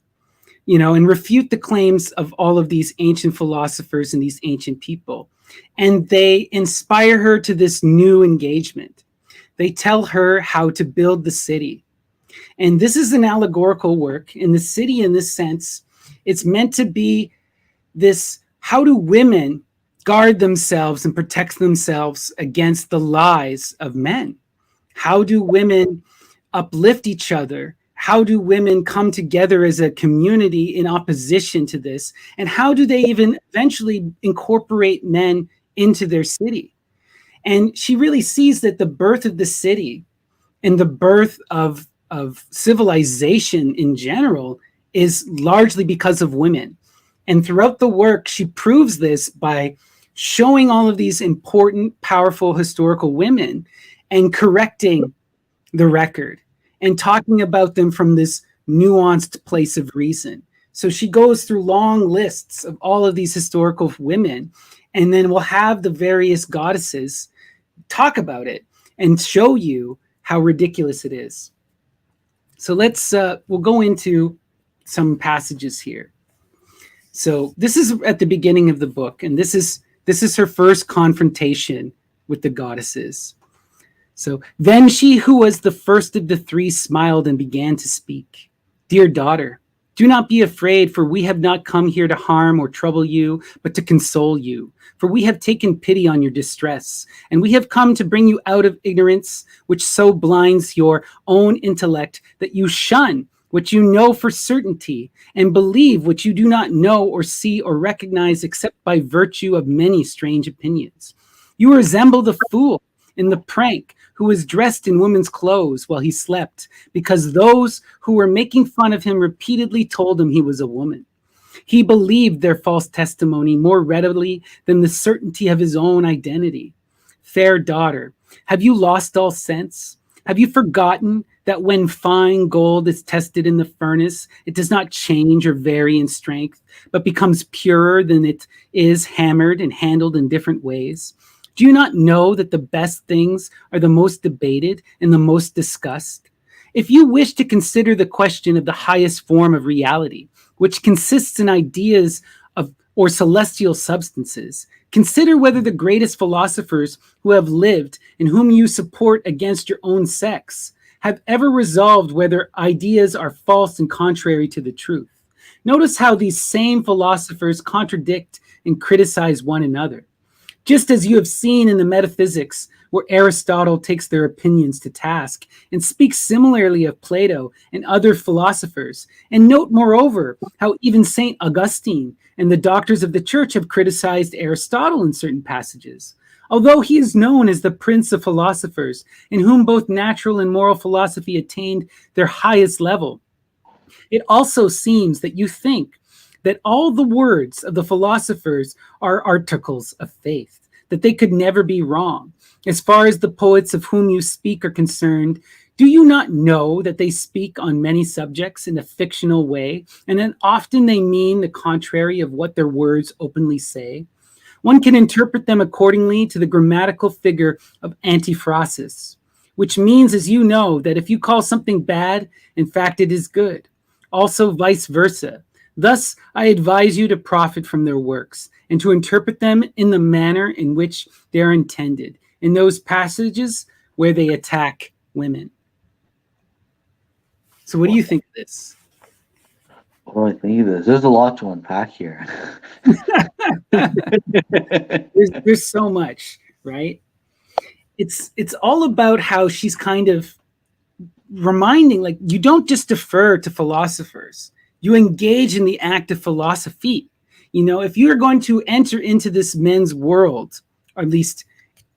and refute the claims of all of these ancient philosophers and these ancient people. And they inspire her to this new engagement. They tell her how to build the city. And this is an allegorical work. In the city, in this sense, it's meant to be this, how do women guard themselves and protect themselves against the lies of men? How do women uplift each other? How do women come together as a community in opposition to this? And how do they even eventually incorporate men into their city? And she really sees that the birth of the city and the birth of civilization in general is largely because of women. And throughout the work, she proves this by showing all of these important, powerful historical women and correcting the record and talking about them from this nuanced place of reason. So she goes through long lists of all of these historical women, and then we'll have the various goddesses talk about it and show you how ridiculous it is. So we'll go into some passages here. So this is at the beginning of the book, and this is her first confrontation with the goddesses. So then she who was the first of the three smiled and began to speak. Dear daughter, do not be afraid, for we have not come here to harm or trouble you, but to console you. For we have taken pity on your distress, and we have come to bring you out of ignorance, which so blinds your own intellect that you shun what you know for certainty, and believe what you do not know or see or recognize except by virtue of many strange opinions. You resemble the fool in the prank who was dressed in woman's clothes while he slept, because those who were making fun of him repeatedly told him he was a woman. He believed their false testimony more readily than the certainty of his own identity. Fair daughter, have you lost all sense? Have you forgotten that when fine gold is tested in the furnace, it does not change or vary in strength, but becomes purer than it is hammered and handled in different ways? Do you not know that the best things are the most debated and the most discussed? If you wish to consider the question of the highest form of reality, which consists in ideas of or celestial substances, consider whether the greatest philosophers who have lived and whom you support against your own sex have ever resolved whether ideas are false and contrary to the truth. Notice how these same philosophers contradict and criticize one another. Just as you have seen in the metaphysics, where Aristotle takes their opinions to task and speaks similarly of Plato and other philosophers. And note, moreover, how even St. Augustine and the doctors of the church have criticized Aristotle in certain passages. Although he is known as the prince of philosophers, in whom both natural and moral philosophy attained their highest level, it also seems that you think that all the words of the philosophers are articles of faith, that they could never be wrong. As far as the poets of whom you speak are concerned, do you not know that they speak on many subjects in a fictional way, and that often they mean the contrary of what their words openly say? One can interpret them accordingly to the grammatical figure of antiphrasis, which means, as you know, that if you call something bad, in fact it is good. Also vice versa. Thus, I advise you to profit from their works and to interpret them in the manner in which they are intended, in those passages where they attack women. So what do you think of this? What do I think of this? There's a lot to unpack here. There's so much, right? It's all about how she's kind of reminding, like, you don't just defer to philosophers. You engage in the act of philosophy. You know, if you're going to enter into this men's world, or at least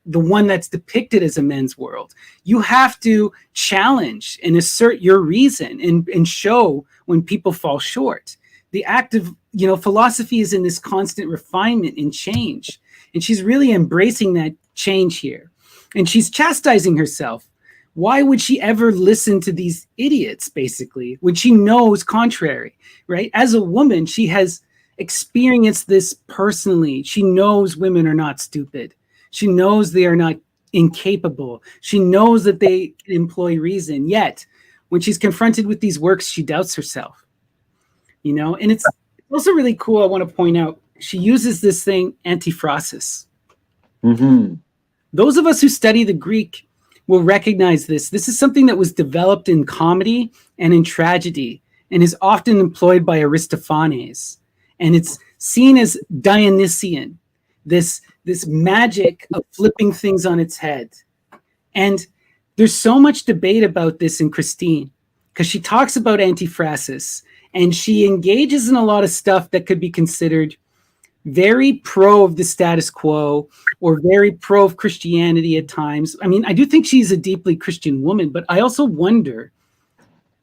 the one that's depicted as a men's world, you have to challenge and assert your reason and show when people fall short. The act of, philosophy is in this constant refinement and change. And she's really embracing that change here. And she's chastising herself. Why would she ever listen to these idiots, basically, when she knows contrary, right? As a woman, she has experienced this personally. She knows women are not stupid. She knows they are not incapable. She knows that they employ reason. Yet, when she's confronted with these works, she doubts herself. And it's also really cool. I want to point out, she uses this thing, antiphrasis. Mm-hmm. Those of us who study the Greek will recognize this. This is something that was developed in comedy and in tragedy and is often employed by Aristophanes. And it's seen as Dionysian, this magic of flipping things on its head. And there's so much debate about this in Christine, because she talks about antiphrasis and she engages in a lot of stuff that could be considered very pro of the status quo or very pro of Christianity at times. I mean, I do think she's a deeply Christian woman, but I also wonder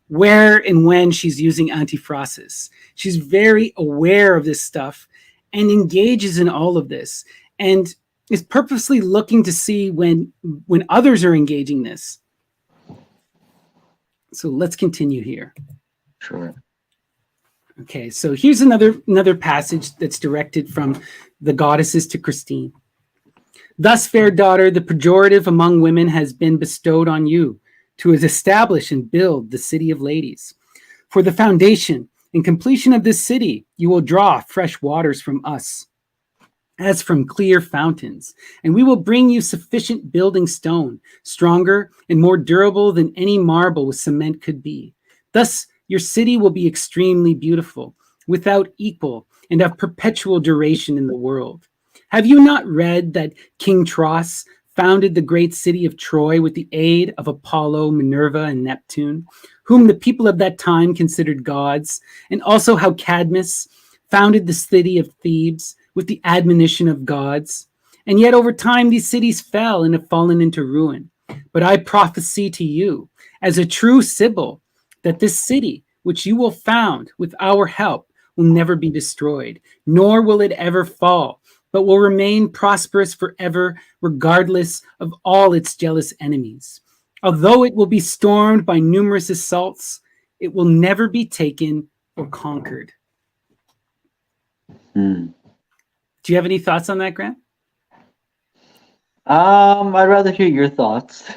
where and when she's using antiphrasis. She's very aware of this stuff and engages in all of this and is purposely looking to see when others are engaging this. So let's continue here. Sure. Okay, so here's another passage that's directed from the goddesses to Christine. Thus, fair daughter, the pejorative among women has been bestowed on you to establish and build the city of ladies. For the foundation and completion of this city, you will draw fresh waters from us, as from clear fountains, and we will bring you sufficient building stone, stronger and more durable than any marble with cement could be. Thus, your city will be extremely beautiful, without equal, and of perpetual duration in the world. Have you not read that King Tros founded the great city of Troy with the aid of Apollo, Minerva, and Neptune, whom the people of that time considered gods, and also how Cadmus founded the city of Thebes with the admonition of gods. And yet over time these cities fell and have fallen into ruin. But I prophesy to you, as a true Sibyl, that this city, which you will found with our help, will never be destroyed, nor will it ever fall, but will remain prosperous forever, regardless of all its jealous enemies. Although it will be stormed by numerous assaults, it will never be taken or conquered. Do you have any thoughts on that, Grant? I'd rather hear your thoughts.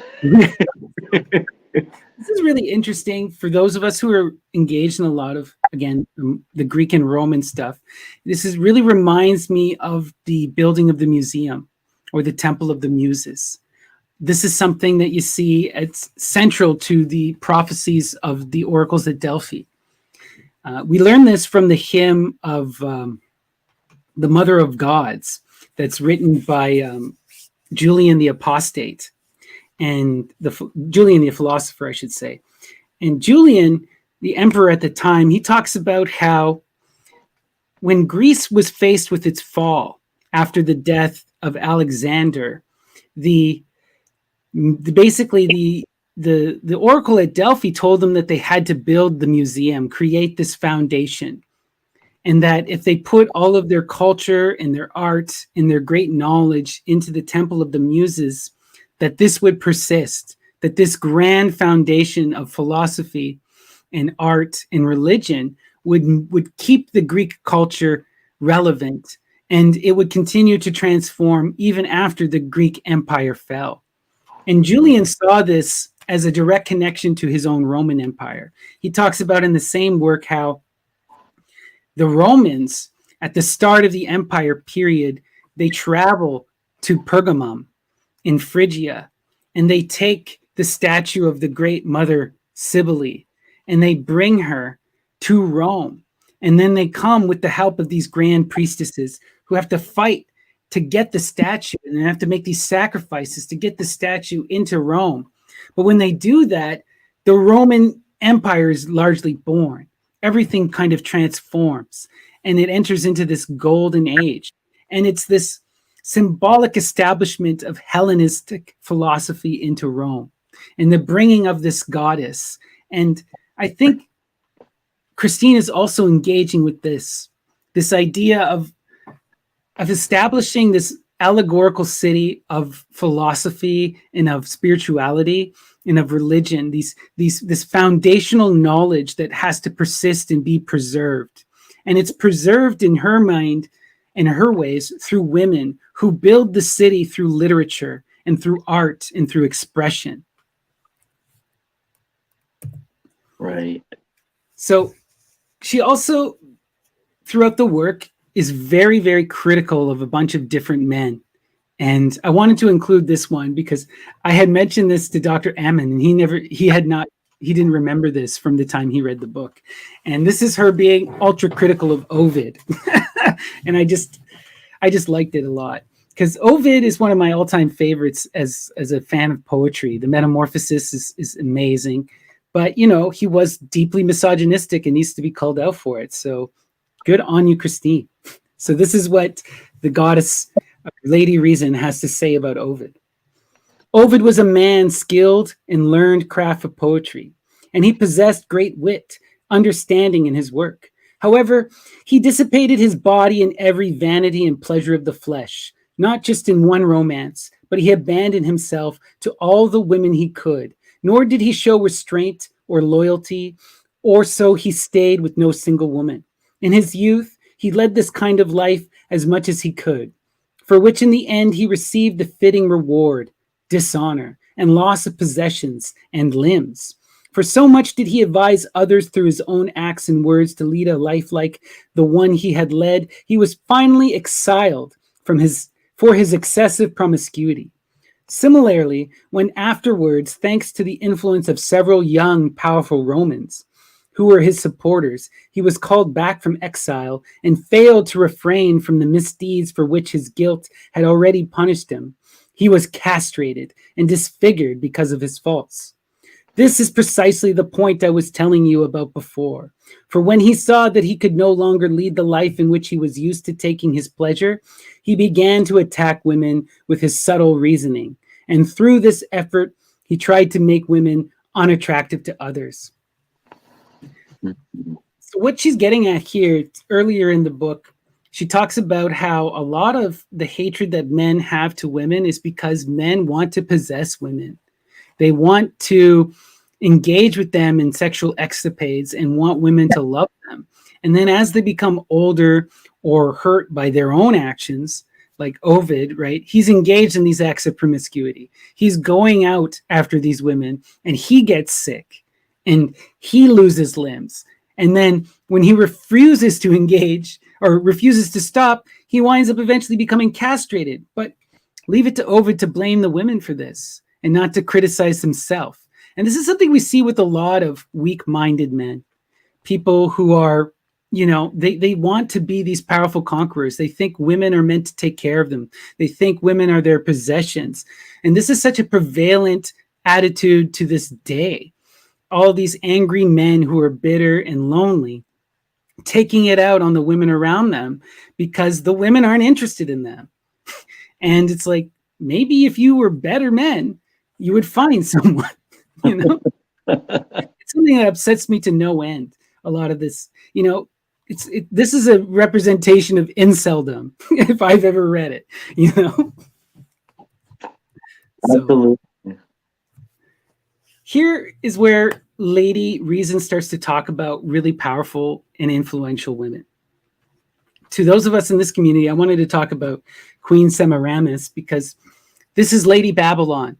This is really interesting for those of us who are engaged in a lot of, again, the Greek and Roman stuff. This is really reminds me of the building of the museum or the Temple of the Muses. This is something that you see, it's central to the prophecies of the oracles at Delphi. We learn this from the hymn of the Mother of Gods that's written by Julian the Apostate, and Julian the Philosopher, I should say. And Julian, the emperor at the time, he talks about how when Greece was faced with its fall after the death of Alexander, the oracle at Delphi told them that they had to build the museum, create this foundation, and that if they put all of their culture and their art and their great knowledge into the Temple of the Muses, that this would persist, that this grand foundation of philosophy and art and religion would keep the Greek culture relevant, and it would continue to transform even after the Greek Empire fell. And Julian saw this as a direct connection to his own Roman Empire. He talks about in the same work how the Romans, at the start of the empire period, they travel to Pergamum in Phrygia, and they take the statue of the great mother Cybele, and they bring her to Rome. And then they come with the help of these grand priestesses who have to fight to get the statue, and they have to make these sacrifices to get the statue into Rome. But when they do that, the Roman Empire is largely born. Everything kind of transforms, and it enters into this golden age. And it's this symbolic establishment of Hellenistic philosophy into Rome and the bringing of this goddess. And I think Christine is also engaging with this idea of establishing this allegorical city of philosophy and of spirituality and of religion, this foundational knowledge that has to persist and be preserved. And it's preserved in her mind, in her ways, through women who build the city through literature and through art and through expression. Right. So she also, throughout the work, is very, very critical of a bunch of different men. And I wanted to include this one because I had mentioned this to Dr. Ammon, and he didn't remember this from the time he read the book. And this is her being ultra critical of Ovid. And I just liked it a lot because Ovid is one of my all-time favorites as a fan of poetry. The Metamorphosis is amazing, but he was deeply misogynistic and needs to be called out for it. So good on you, Christine. So this is what the goddess Lady Reason has to say about Ovid. Ovid was a man skilled in learned craft of poetry, and he possessed great wit, understanding in his work. However, he dissipated his body in every vanity and pleasure of the flesh, not just in one romance, but he abandoned himself to all the women he could, nor did he show restraint or loyalty, or so he stayed with no single woman. In his youth, he led this kind of life as much as he could, for which in the end he received the fitting reward, dishonor, and loss of possessions and limbs. For so much did he advise others through his own acts and words to lead a life like the one he had led, he was finally exiled for his excessive promiscuity. Similarly, when afterwards, thanks to the influence of several young, powerful Romans who were his supporters, he was called back from exile and failed to refrain from the misdeeds for which his guilt had already punished him, He was castrated and disfigured because of his faults. This is precisely the point I was telling you about before. For when he saw that he could no longer lead the life in which he was used to taking his pleasure, he began to attack women with his subtle reasoning. And through this effort, he tried to make women unattractive to others. So what she's getting at here, earlier in the book, she talks about how a lot of the hatred that men have to women is because men want to possess women. They want to engage with them in sexual escapades and want women to love them. And then as they become older or hurt by their own actions, like Ovid, right? He's engaged in these acts of promiscuity. He's going out after these women and he gets sick and he loses limbs. And then when he refuses to engage or refuses to stop, he winds up eventually becoming castrated. But leave it to Ovid to blame the women for this and not to criticize himself. And this is something we see with a lot of weak-minded men, people who are, they want to be these powerful conquerors. They think women are meant to take care of them. They think women are their possessions. And this is such a prevalent attitude to this day. All these angry men who are bitter and lonely, taking it out on the women around them because the women aren't interested in them. And it's like, maybe if you were better men, you would find someone, It's something that upsets me to no end. A lot of this, this is a representation of inceldom, if I've ever read it, Absolutely. So, here is where Lady Reason starts to talk about really powerful and influential women. To those of us in this community, I wanted to talk about Queen Semiramis because this is Lady Babylon.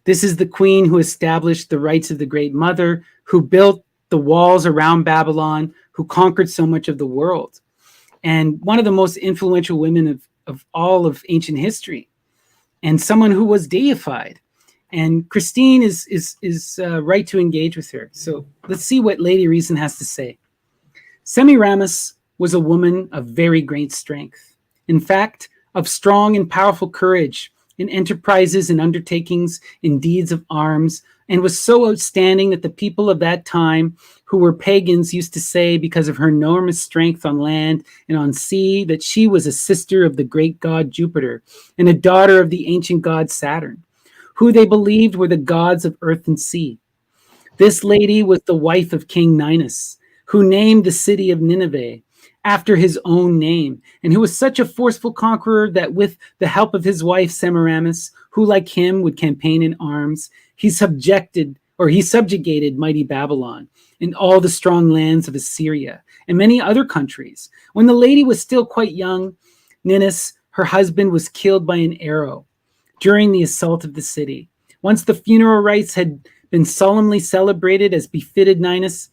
This is the queen who established the rights of the Great Mother, who built the walls around Babylon, who conquered so much of the world, and one of the most influential women of all of ancient history, and someone who was deified. And Christine is right to engage with her. So let's see what Lady Reason has to say. Semiramis was a woman of very great strength. In fact, of strong and powerful courage in enterprises and undertakings, in deeds of arms, and was so outstanding that the people of that time, who were pagans, used to say, because of her enormous strength on land and on sea, that she was a sister of the great god Jupiter and a daughter of the ancient god Saturn, who they believed were the gods of earth and sea. This lady was the wife of King Ninus, who named the city of Nineveh after his own name, and who was such a forceful conqueror that with the help of his wife Semiramis, who like him would campaign in arms, he subjugated mighty Babylon and all the strong lands of Assyria and many other countries. When the lady was still quite young, Ninus, her husband, was killed by an arrow during the assault of the city. Once the funeral rites had been solemnly celebrated as befitted Ninus,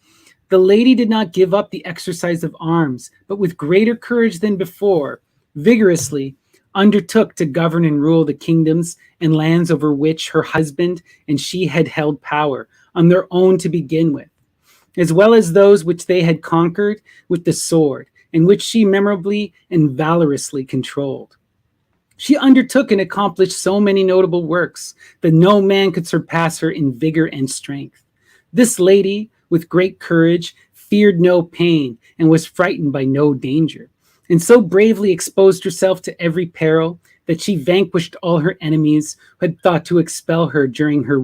the lady did not give up the exercise of arms, but with greater courage than before, vigorously undertook to govern and rule the kingdoms and lands over which her husband and she had held power on their own to begin with, as well as those which they had conquered with the sword, and which she memorably and valorously controlled. She undertook and accomplished so many notable works that no man could surpass her in vigor and strength. This lady, with great courage, feared no pain and was frightened by no danger, and so bravely exposed herself to every peril that she vanquished all her enemies who had thought to expel her during her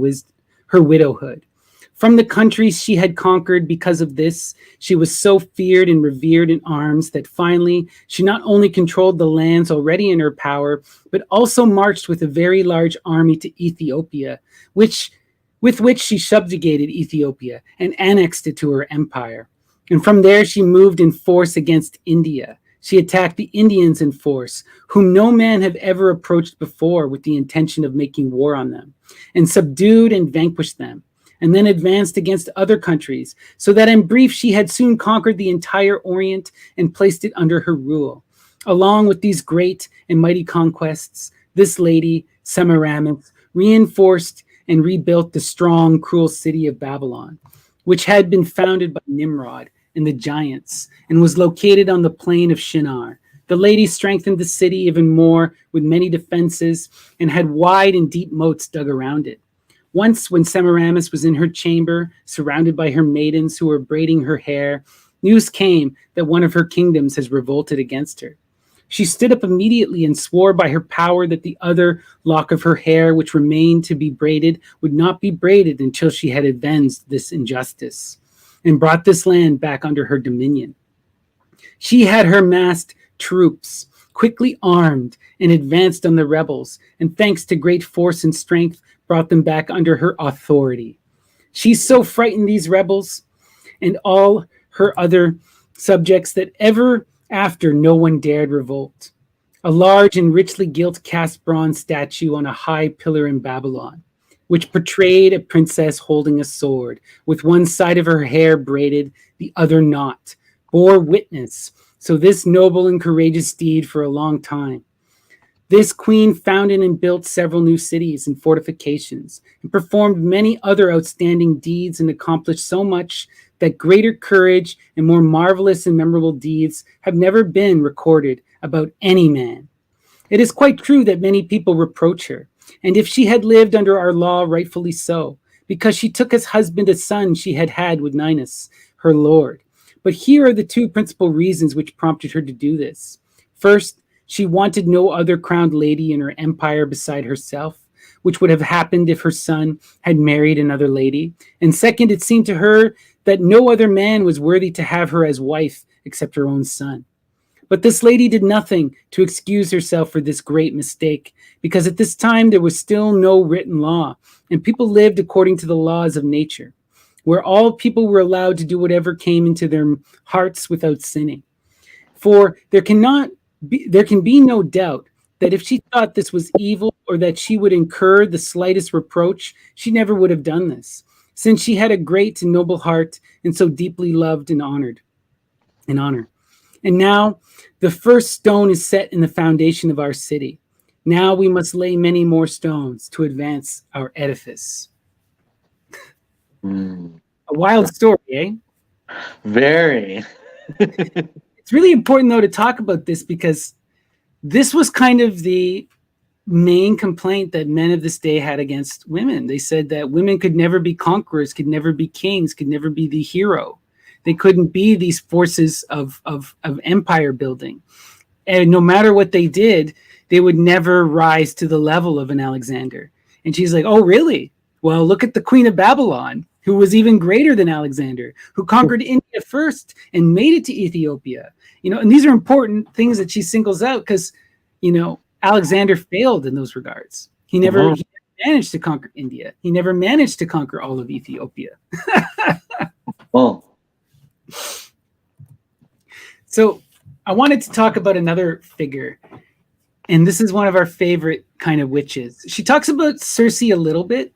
widowhood. From the countries she had conquered because of this, she was so feared and revered in arms that finally she not only controlled the lands already in her power, but also marched with a very large army to Ethiopia, with which she subjugated Ethiopia and annexed it to her empire. And from there she moved in force against India. She attacked the Indians in force, whom no man had ever approached before with the intention of making war on them, and subdued and vanquished them, and then advanced against other countries, so that in brief she had soon conquered the entire Orient and placed it under her rule. Along with these great and mighty conquests, this lady, Semiramis, reinforced and rebuilt the strong, cruel city of Babylon, which had been founded by Nimrod and the giants, and was located on the plain of Shinar, The lady strengthened the city even more with many defenses and had wide and deep moats dug around it. Once, when Semiramis was in her chamber, surrounded by her maidens who were braiding her hair, news came that one of her kingdoms has revolted against her. She stood up immediately and swore by her power that the other lock of her hair, which remained to be braided, would not be braided until she had avenged this injustice and brought this land back under her dominion. She had her massed troops, quickly armed, and advanced on the rebels, and thanks to great force and strength, brought them back under her authority. She so frightened these rebels and all her other subjects that ever after no one dared revolt. A large and richly gilt cast bronze statue on a high pillar in Babylon, which portrayed a princess holding a sword, with one side of her hair braided, the other not, bore witness, so this noble and courageous deed for a long time. This queen founded and built several new cities and fortifications, and performed many other outstanding deeds, and accomplished so much that greater courage and more marvelous and memorable deeds have never been recorded about any man. It is quite true that many people reproach her, and if she had lived under our law, rightfully so, because she took as husband a son she had had with Ninus, her lord. But here are the two principal reasons which prompted her to do this. First, she wanted no other crowned lady in her empire beside herself, which would have happened if her son had married another lady. And second, it seemed to her that no other man was worthy to have her as wife except her own son. But this lady did nothing to excuse herself for this great mistake, because at this time there was still no written law, and people lived according to the laws of nature, where all people were allowed to do whatever came into their hearts without sinning. For there can be no doubt that if she thought this was evil or that she would incur the slightest reproach, she never would have done this, since she had a great and noble heart and so deeply loved and honored. And now the first stone is set in the foundation of our city. Now we must lay many more stones to advance our edifice. A wild story, eh? Very. It's really important, though, to talk about this because this was kind of the main complaint that men of this day had against women. They said that women could never be conquerors, could never be kings, could never be the hero. They couldn't be these forces of empire building. And no matter what they did, they would never rise to the level of an Alexander. And she's like, oh, really? Well, look at the Queen of Babylon, who was even greater than Alexander, who conquered India first and made it to Ethiopia. And these are important things that she singles out because, Alexander failed in those regards. He never managed to conquer India. He never managed to conquer all of Ethiopia. Well, so I wanted to talk about another figure, and this is one of our favorite kind of witches. She talks about Circe a little bit,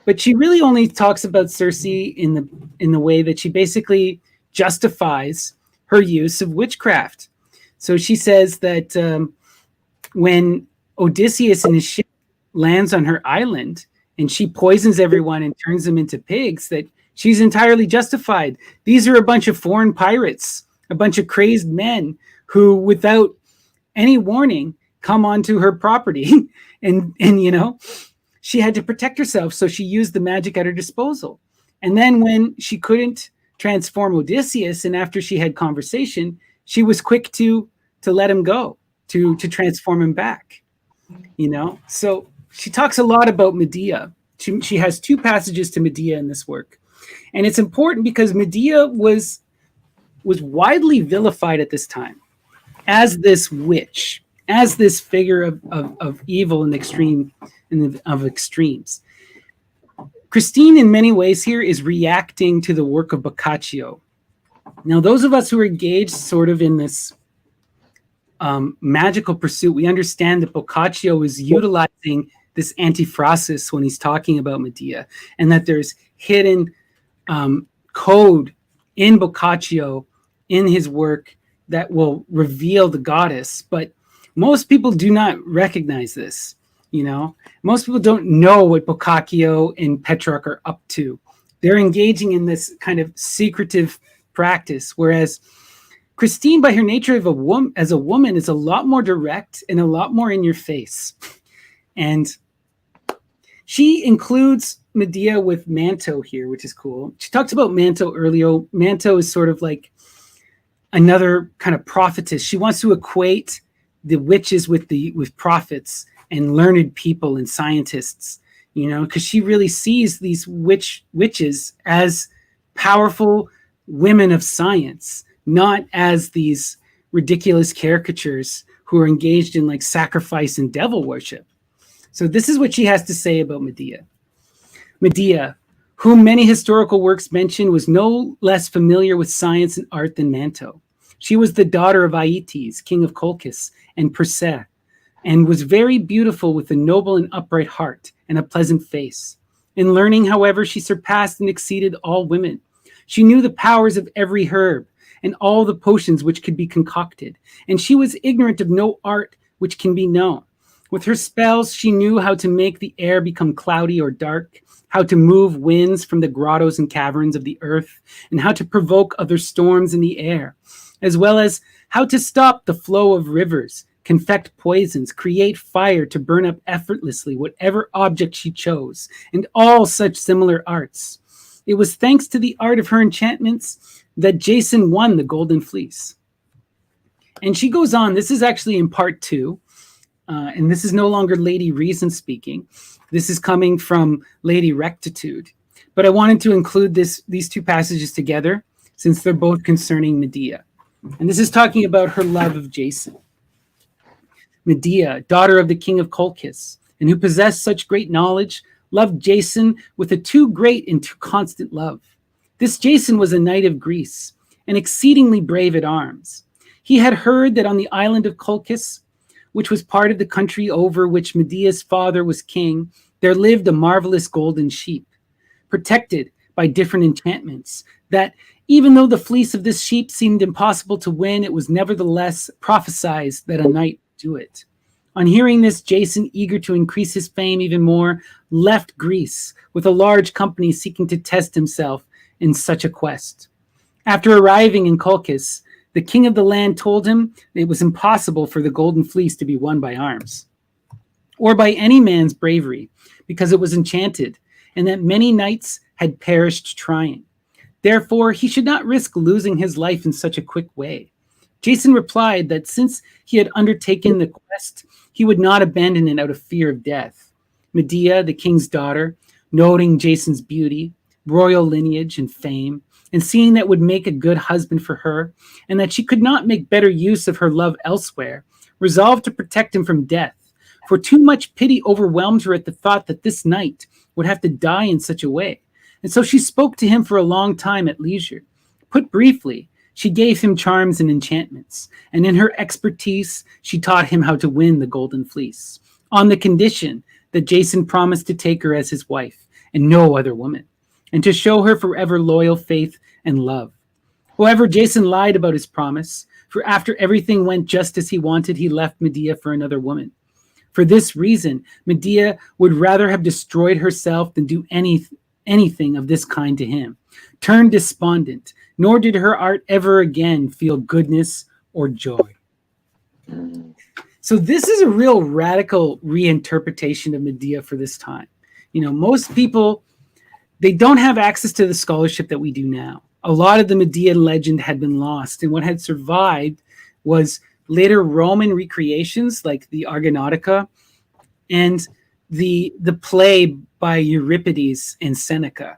but she really only talks about Circe in the way that she basically justifies her use of witchcraft. So she says that when Odysseus and his ship lands on her island and she poisons everyone and turns them into pigs, that she's entirely justified. These are a bunch of foreign pirates, a bunch of crazed men who, without any warning, come onto her property. and she had to protect herself, so she used the magic at her disposal. And then when she couldn't transform Odysseus, and after she had conversation, she was quick to let him go, to transform him back. So she talks a lot about Medea. She has two passages to Medea in this work. And it's important because Medea was widely vilified at this time as this witch, as this figure of evil and extreme and of extremes. Christine, in many ways here, is reacting to the work of Boccaccio. Now, those of us who are engaged sort of in this magical pursuit, we understand that Boccaccio is utilizing this antiphrasis when he's talking about Medea, and that there's hidden code in Boccaccio, in his work, that will reveal the goddess. But most people do not recognize this. Most people don't know what Boccaccio and Petrarch are up to. They're engaging in this kind of secretive practice, whereas Christine, by her nature of as a woman, is a lot more direct and a lot more in your face. And she includes Medea with Manto here, which is cool. She talks about Manto earlier. Manto is sort of like another kind of prophetess. She wants to equate the witches with prophets and learned people and scientists, because she really sees these witches as powerful women of science, not as these ridiculous caricatures who are engaged in like sacrifice and devil worship. So this is what she has to say about Medea. Medea, whom many historical works mention, was no less familiar with science and art than Manto. She was the daughter of Aeetes, king of Colchis and Persea, and was very beautiful with a noble and upright heart and a pleasant face. In learning, however, she surpassed and exceeded all women. She knew the powers of every herb and all the potions which could be concocted, and she was ignorant of no art which can be known. With her spells, she knew how to make the air become cloudy or dark, how to move winds from the grottos and caverns of the earth, and how to provoke other storms in the air, as well as how to stop the flow of rivers, confect poisons, create fire to burn up effortlessly whatever object she chose, and all such similar arts. It was thanks to the art of her enchantments that Jason won the Golden Fleece. And she goes on, this is actually in part 2, and this is no longer Lady Reason speaking. This is coming from Lady Rectitude. But I wanted to include these two passages together since they're both concerning Medea. And this is talking about her love of Jason. Medea, daughter of the king of Colchis, and who possessed such great knowledge, loved Jason with a too great and too constant love. This Jason was a knight of Greece, and exceedingly brave at arms. He had heard that on the island of Colchis, which was part of the country over which Medea's father was king, there lived a marvelous golden sheep, protected by different enchantments, that even though the fleece of this sheep seemed impossible to win, it was nevertheless prophesied that a knight would do it. On hearing this, Jason, eager to increase his fame even more, left Greece with a large company seeking to test himself in such a quest. After arriving in Colchis, the king of the land told him it was impossible for the golden fleece to be won by arms or by any man's bravery, because it was enchanted, and that many knights had perished trying. Therefore, he should not risk losing his life in such a quick way. Jason replied that since he had undertaken the quest, he would not abandon it out of fear of death. Medea, the king's daughter, noting Jason's beauty, royal lineage, and fame, and seeing that would make a good husband for her, and that she could not make better use of her love elsewhere, resolved to protect him from death, for too much pity overwhelmed her at the thought that this knight would have to die in such a way. And so she spoke to him for a long time at leisure. Put briefly, she gave him charms and enchantments, and in her expertise, she taught him how to win the golden fleece, on the condition that Jason promised to take her as his wife, and no other woman, and to show her forever loyal faith and love. However, Jason lied about his promise, for after everything went just as he wanted, he left Medea for another woman. For this reason, Medea would rather have destroyed herself than do anything of this kind to him. Turned despondent, nor did her art ever again feel goodness or joy. So this is a real radical reinterpretation of Medea for this time. Most people, they don't have access to the scholarship that we do now. A lot of the Medean legend had been lost, and what had survived was later Roman recreations like the Argonautica and the play by Euripides and Seneca.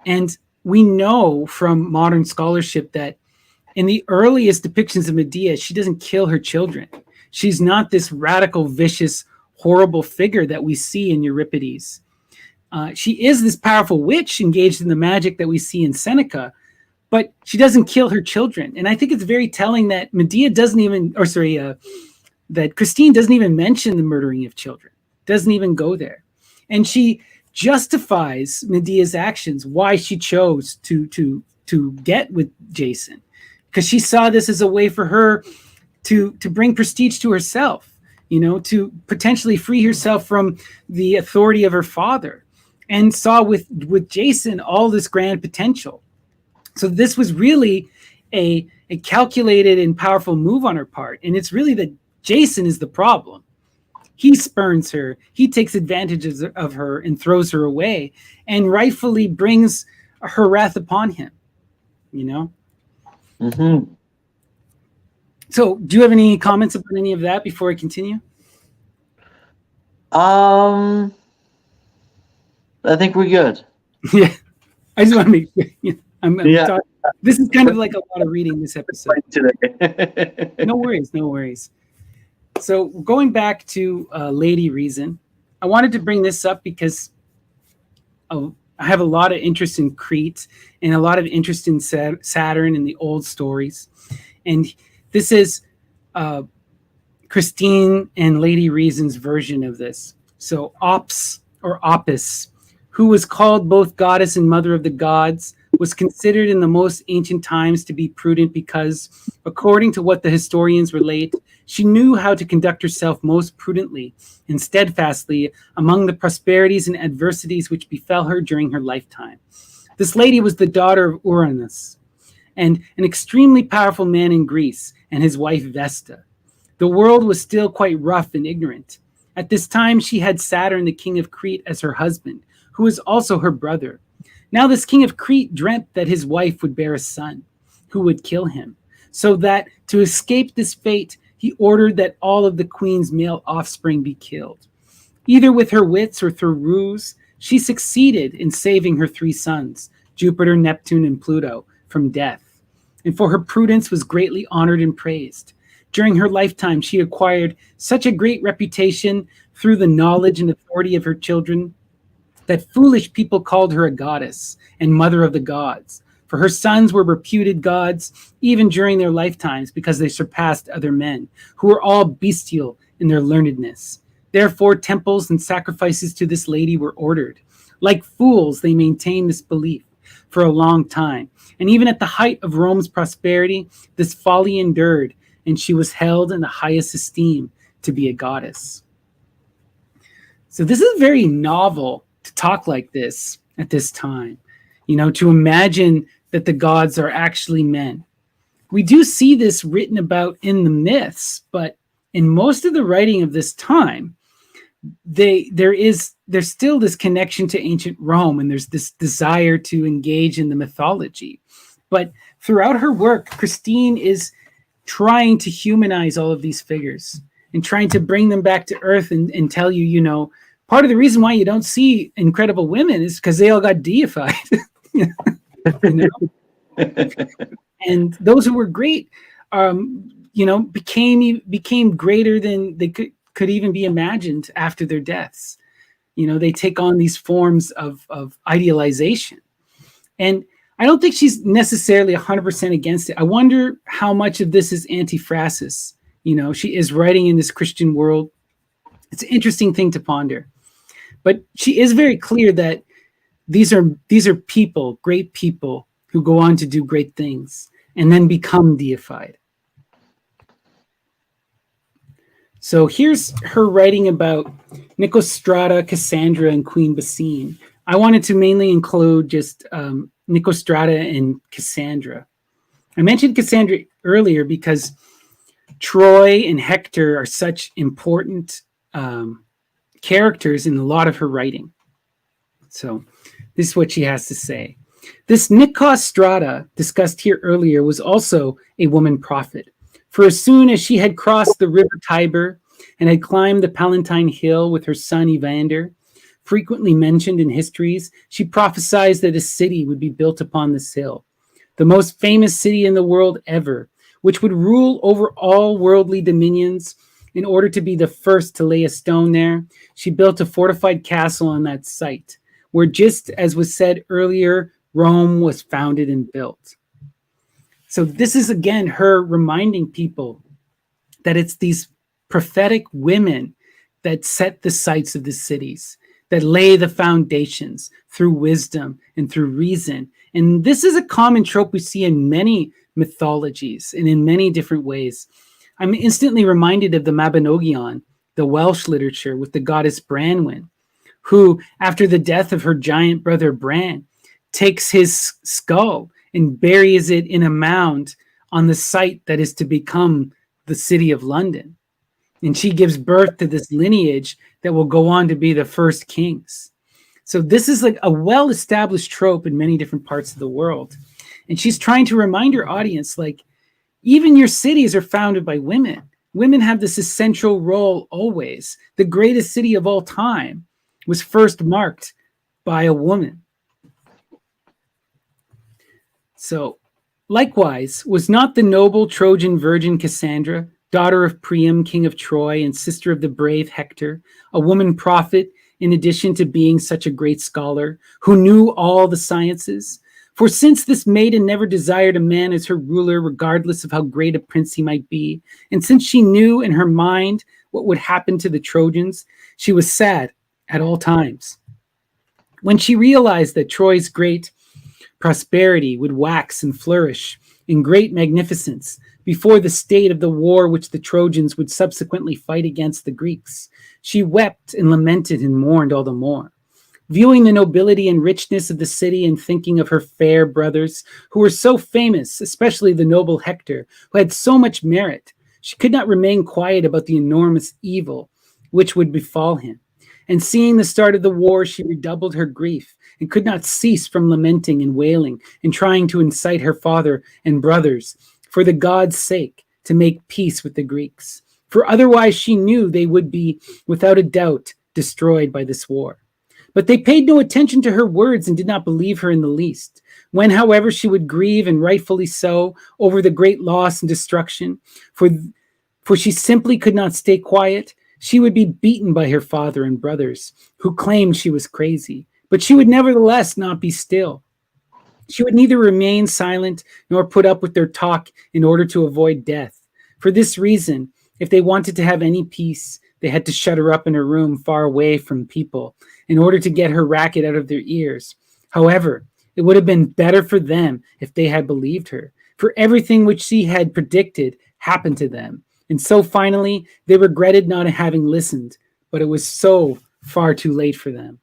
And we know from modern scholarship that in the earliest depictions of Medea, she doesn't kill her children. She's not this radical, vicious, horrible figure that we see in Euripides. She is this powerful witch engaged in the magic that we see in Seneca, but she doesn't kill her children. And I think it's very telling that that Christine doesn't even mention the murdering of children, doesn't even go there. And she justifies Medea's actions, why she chose to get with Jason, because she saw this as a way for her to bring prestige to herself, to potentially free herself from the authority of her father, and saw with Jason all this grand potential. So this was really a calculated and powerful move on her part. And it's really that Jason is the problem. He spurns her, he takes advantage of her and throws her away, and rightfully brings her wrath upon him, you know? Mm-hmm. So, do you have any comments about any of that before I continue? I think we're good. Yeah, I just want to make sure. I'm Yeah. talking, this is kind of like a lot of reading this episode. Today. No worries, no worries. So, going back to Lady Reason, I wanted to bring this up because I have a lot of interest in Crete and a lot of interest in Saturn and the old stories. And this is Christine and Lady Reason's version of this. So Ops or Opis, who was called both goddess and mother of the gods, was considered in the most ancient times to be prudent because, according to what the historians relate, she knew how to conduct herself most prudently and steadfastly among the prosperities and adversities which befell her during her lifetime. This lady was the daughter of Uranus and an extremely powerful man in Greece, and his wife Vesta. The world was still quite rough and ignorant. At this time, she had Saturn, the king of Crete, as her husband, who was also her brother. Now this king of Crete dreamt that his wife would bear a son, who would kill him, so that to escape this fate, he ordered that all of the queen's male offspring be killed. Either with her wits or through ruse, she succeeded in saving her 3 sons, Jupiter, Neptune, and Pluto, from death, and for her prudence was greatly honored and praised. During her lifetime, she acquired such a great reputation through the knowledge and authority of her children that foolish people called her a goddess and mother of the gods. For her sons were reputed gods even during their lifetimes because they surpassed other men, who were all bestial in their learnedness. Therefore, temples and sacrifices to this lady were ordered. Like fools, they maintained this belief for a long time. And even at the height of Rome's prosperity, this folly endured, and she was held in the highest esteem to be a goddess. So this is very novel to talk like this at this time, to imagine that the gods are actually men. We do see this written about in the myths, but in most of the writing of this time, there's still this connection to ancient Rome, and there's this desire to engage in the mythology. But throughout her work, Christine is trying to humanize all of these figures and trying to bring them back to earth and tell you, part of the reason why you don't see incredible women is because they all got deified. And those who were great, became greater than they could even be imagined after their deaths. They take on these forms of idealization. And I don't think she's necessarily 100% against it. I wonder how much of this is antiphrasis. She is writing in this Christian world. It's an interesting thing to ponder. But she is very clear that these are people, great people, who go on to do great things and then become deified. So here's her writing about Nicostrata, Cassandra, and Queen Basine. I wanted to mainly include just Nicostrata and Cassandra. I mentioned Cassandra earlier because Troy and Hector are such important characters in a lot of her writing. So this is what she has to say. This Nicostrata, discussed here earlier, was also a woman prophet. For as soon as she had crossed the river Tiber and had climbed the Palatine Hill with her son Evander, frequently mentioned in histories, she prophesied that a city would be built upon this hill, the most famous city in the world ever, which would rule over all worldly dominions. In order to be the first to lay a stone there, she built a fortified castle on that site, where, just as was said earlier, Rome was founded and built. So this is, again, her reminding people that it's these prophetic women that set the sites of the cities, that lay the foundations through wisdom and through reason. And this is a common trope we see in many mythologies and in many different ways. I'm instantly reminded of the Mabinogion, the Welsh literature with the goddess Branwen, who, after the death of her giant brother Bran, takes his skull and buries it in a mound on the site that is to become the city of London. And she gives birth to this lineage that will go on to be the first kings. So this is like a well-established trope in many different parts of the world. And she's trying to remind her audience, like, even your cities are founded by women. Women have this essential role always. The greatest city of all time was first marked by a woman. So, likewise, was not the noble Trojan virgin Cassandra, daughter of Priam, king of Troy, and sister of the brave Hector, a woman prophet, in addition to being such a great scholar, who knew all the sciences? For since this maiden never desired a man as her ruler, regardless of how great a prince he might be, and since she knew in her mind what would happen to the Trojans, she was sad at all times. When she realized that Troy's great prosperity would wax and flourish in great magnificence before the state of the war which the Trojans would subsequently fight against the Greeks, she wept and lamented and mourned all the more. Viewing the nobility and richness of the city and thinking of her fair brothers, who were so famous, especially the noble Hector, who had so much merit, she could not remain quiet about the enormous evil which would befall him. And seeing the start of the war, she redoubled her grief and could not cease from lamenting and wailing and trying to incite her father and brothers, for the gods' sake, to make peace with the Greeks. For otherwise she knew they would be, without a doubt, destroyed by this war. But they paid no attention to her words and did not believe her in the least. When, however, she would grieve, and rightfully so, over the great loss and destruction, for she simply could not stay quiet, she would be beaten by her father and brothers, who claimed she was crazy. But she would nevertheless not be still. She would neither remain silent nor put up with their talk in order to avoid death. For this reason, if they wanted to have any peace, they had to shut her up in a room far away from people in order to get her racket out of their ears. However, it would have been better for them if they had believed her, for everything which she had predicted happened to them. And so finally, they regretted not having listened, but it was so far too late for them.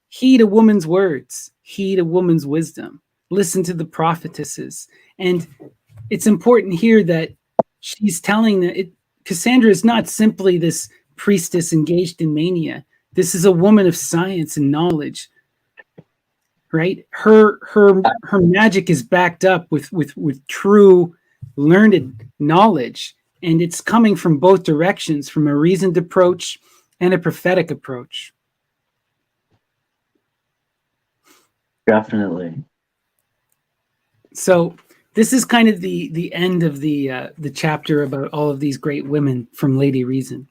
Heed a woman's words, heed a woman's wisdom, listen to the prophetesses. And it's important here that she's telling that Cassandra is not simply this priestess engaged in mania. This is a woman of science and knowledge, right? Her magic is backed up with true learned knowledge, and it's coming from both directions, from a reasoned approach and a prophetic approach. Definitely. So this is kind of the end of the chapter about all of these great women from Lady Reason.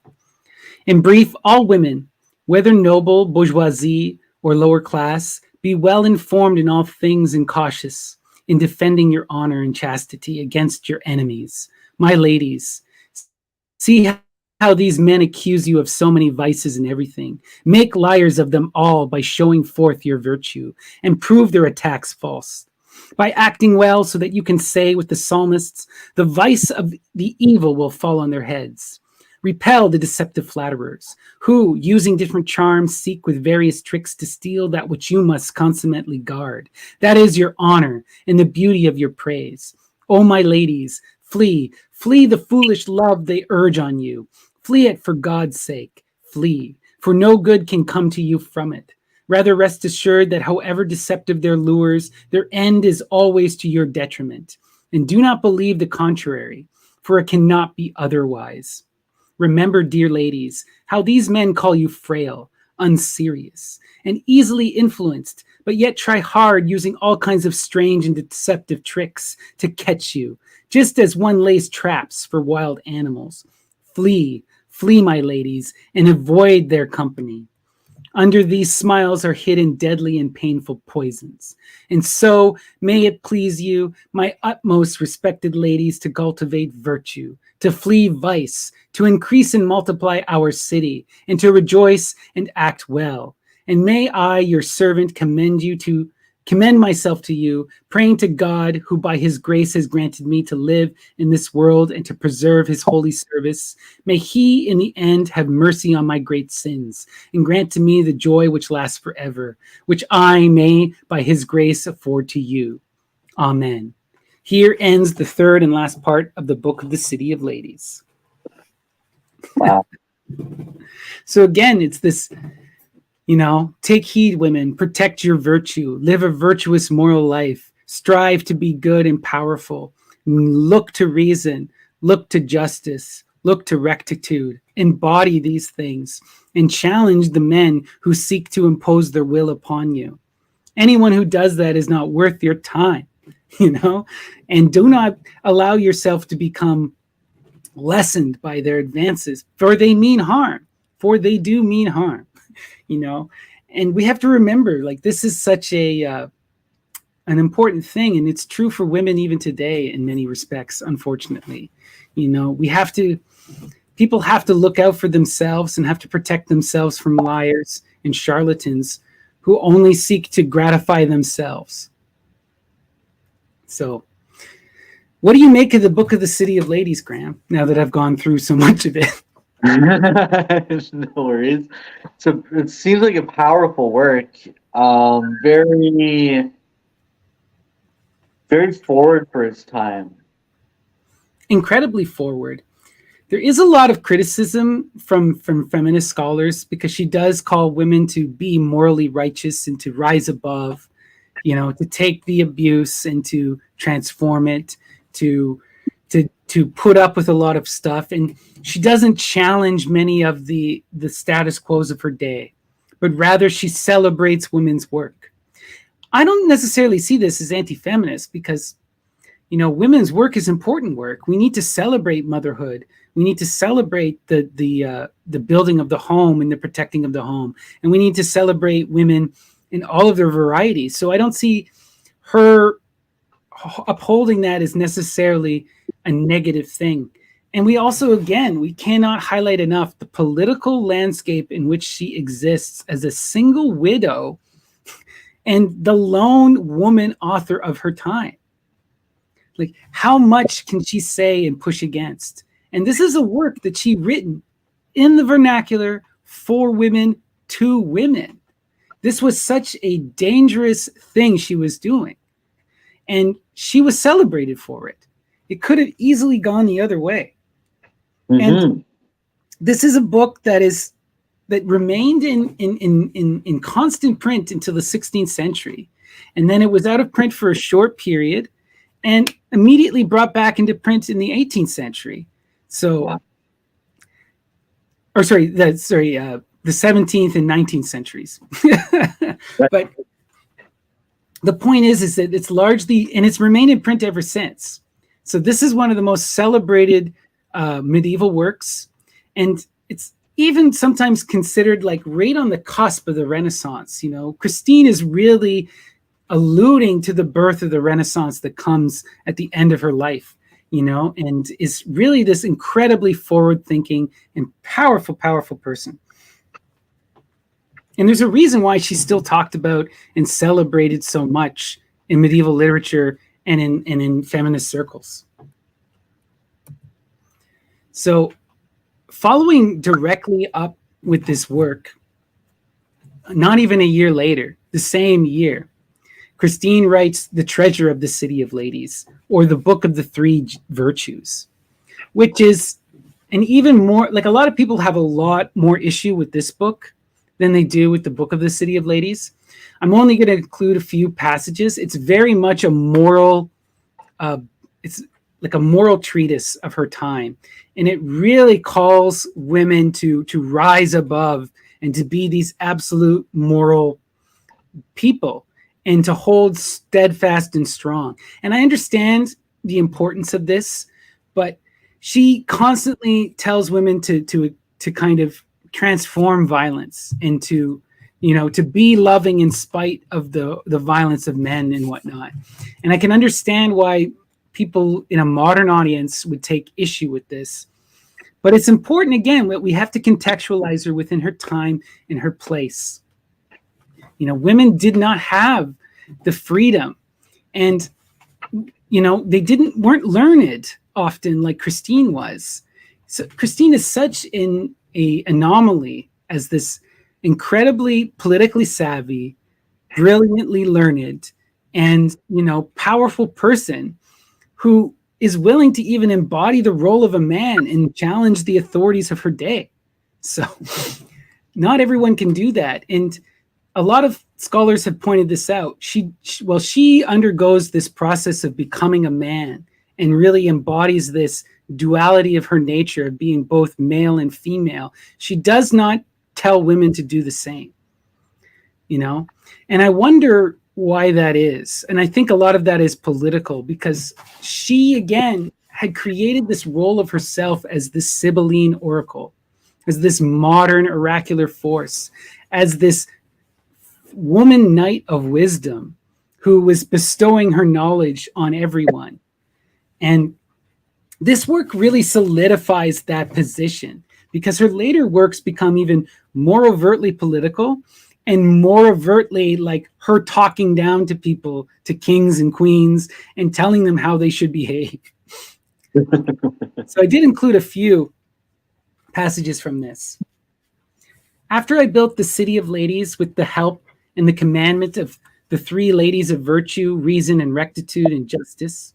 In brief, all women, whether noble, bourgeoisie, or lower class, be well informed in all things and cautious in defending your honor and chastity against your enemies. My ladies, see how these men accuse you of so many vices and everything. Make liars of them all by showing forth your virtue, and prove their attacks false. By acting well, so that you can say with the psalmists, the vice of the evil will fall on their heads. Repel the deceptive flatterers, who, using different charms, seek with various tricks to steal that which you must consummately guard. That is your honor and the beauty of your praise. O my ladies, flee the foolish love they urge on you. Flee it for God's sake. Flee, for no good can come to you from it. Rather rest assured that however deceptive their lures, their end is always to your detriment. And do not believe the contrary, for it cannot be otherwise. Remember, dear ladies, how these men call you frail, unserious, and easily influenced, but yet try hard using all kinds of strange and deceptive tricks to catch you, just as one lays traps for wild animals. Flee, my ladies, and avoid their company. Under these smiles are hidden deadly and painful poisons. And so may it please you, my utmost respected ladies, to cultivate virtue, to flee vice, to increase and multiply our city, and to rejoice and act well. And may I, your servant, commend you to commend myself to you, praying to God, who by his grace has granted me to live in this world and to preserve his holy service. May he in the end have mercy on my great sins and grant to me the joy which lasts forever, which I may by his grace afford to you. Amen. Here ends the third and last part of the Book of the City of Ladies. Wow. So again, it's this, take heed, women, protect your virtue, live a virtuous moral life, strive to be good and powerful, look to reason, look to justice, look to rectitude, embody these things, and challenge the men who seek to impose their will upon you. Anyone who does that is not worth your time, and do not allow yourself to become lessened by their advances, for they mean harm, for they do mean harm, and we have to remember, like, this is such an important thing, and it's true for women even today in many respects, unfortunately. People have to look out for themselves and have to protect themselves from liars and charlatans who only seek to gratify themselves. So what do you make of the Book of the City of Ladies, Graham, now that I've gone through so much of it? No worries. So it seems like a powerful work. Very, very forward for its time. Incredibly forward. There is a lot of criticism from feminist scholars because she does call women to be morally righteous and to rise above, to take the abuse and to transform it, to put up with a lot of stuff. And she doesn't challenge many of the status quos of her day, but rather she celebrates women's work. I don't necessarily see this as anti-feminist because, women's work is important work. We need to celebrate motherhood. We need to celebrate the building of the home and the protecting of the home. And we need to celebrate women in all of their varieties. So I don't see her upholding that as necessarily a negative thing. And we also, again, we cannot highlight enough the political landscape in which she exists as a single widow and the lone woman author of her time. Like, how much can she say and push against? And this is a work that she written in the vernacular for women to women. This was such a dangerous thing she was doing. And she was celebrated for it. It could have easily gone the other way. Mm-hmm. And this is a book that remained in constant print until the 16th century. And then it was out of print for a short period and immediately brought back into print in the 18th century. So, the 17th and 19th centuries. But the point is that it's largely, and it's remained in print ever since. So this is one of the most celebrated medieval works. And it's even sometimes considered like right on the cusp of the Renaissance. Christine is really alluding to the birth of the Renaissance that comes at the end of her life, and is really this incredibly forward-thinking and powerful, powerful person. And there's a reason why she's still talked about and celebrated so much in medieval literature and in feminist circles. So following directly up with this work, not even a year later, the same year, Christine writes The Treasure of the City of Ladies, or the Book of the Three Virtues, which is an even more, like, a lot of people have a lot more issue with this book than they do with the Book of the City of Ladies. I'm only going to include a few passages. It's very much a moral, it's like a moral treatise of her time. And it really calls women to rise above and to be these absolute moral people and to hold steadfast and strong. And I understand the importance of this, but she constantly tells women to kind of transform violence into, to be loving in spite of the violence of men and whatnot. And I can understand why people in a modern audience would take issue with this. But it's important, again, that we have to contextualize her within her time and her place. Women did not have the freedom. And, they weren't learned often like Christine was. So Christine is such an anomaly as this incredibly politically savvy, brilliantly learned, and, powerful person who is willing to even embody the role of a man and challenge the authorities of her day. So not everyone can do that. And a lot of scholars have pointed this out. She undergoes this process of becoming a man and really embodies this duality of her nature of being both male and female. She does not tell women to do the same, and I wonder why that is. And I think a lot of that is political, because she, again, had created this role of herself as this Sibylline oracle, as this modern oracular force, as this woman knight of wisdom who was bestowing her knowledge on everyone. And this work really solidifies that position, because her later works become even more overtly political and more overtly like her talking down to people, to kings and queens, and telling them how they should behave. So I did include a few passages from this. After I built the city of ladies with the help and the commandment of the three ladies of virtue, reason, and rectitude and justice,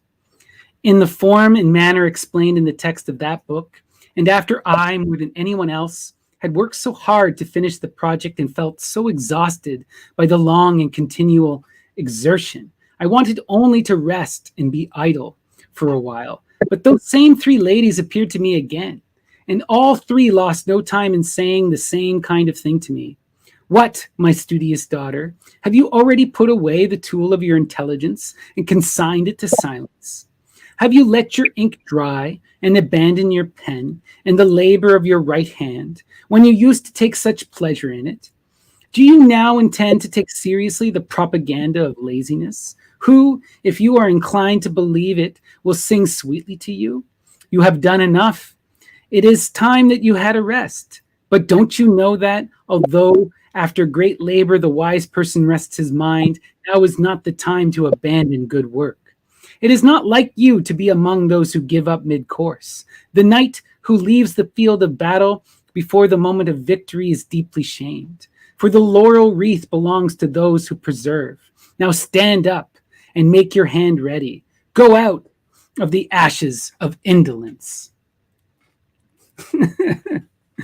in the form and manner explained in the text of that book, and after I, more than anyone else, had worked so hard to finish the project and felt so exhausted by the long and continual exertion, I wanted only to rest and be idle for a while. But those same three ladies appeared to me again, and all three lost no time in saying the same kind of thing to me. What, my studious daughter, have you already put away the tool of your intelligence and consigned it to silence? Have you let your ink dry and abandon your pen and the labor of your right hand when you used to take such pleasure in it? Do you now intend to take seriously the propaganda of laziness, who, if you are inclined to believe it, will sing sweetly to you? You have done enough. It is time that you had a rest. But don't you know that, although after great labor the wise person rests his mind, now is not the time to abandon good work. It is not like you to be among those who give up mid-course. The knight who leaves the field of battle before the moment of victory is deeply shamed. For the laurel wreath belongs to those who preserve. Now stand up and make your hand ready. Go out of the ashes of indolence.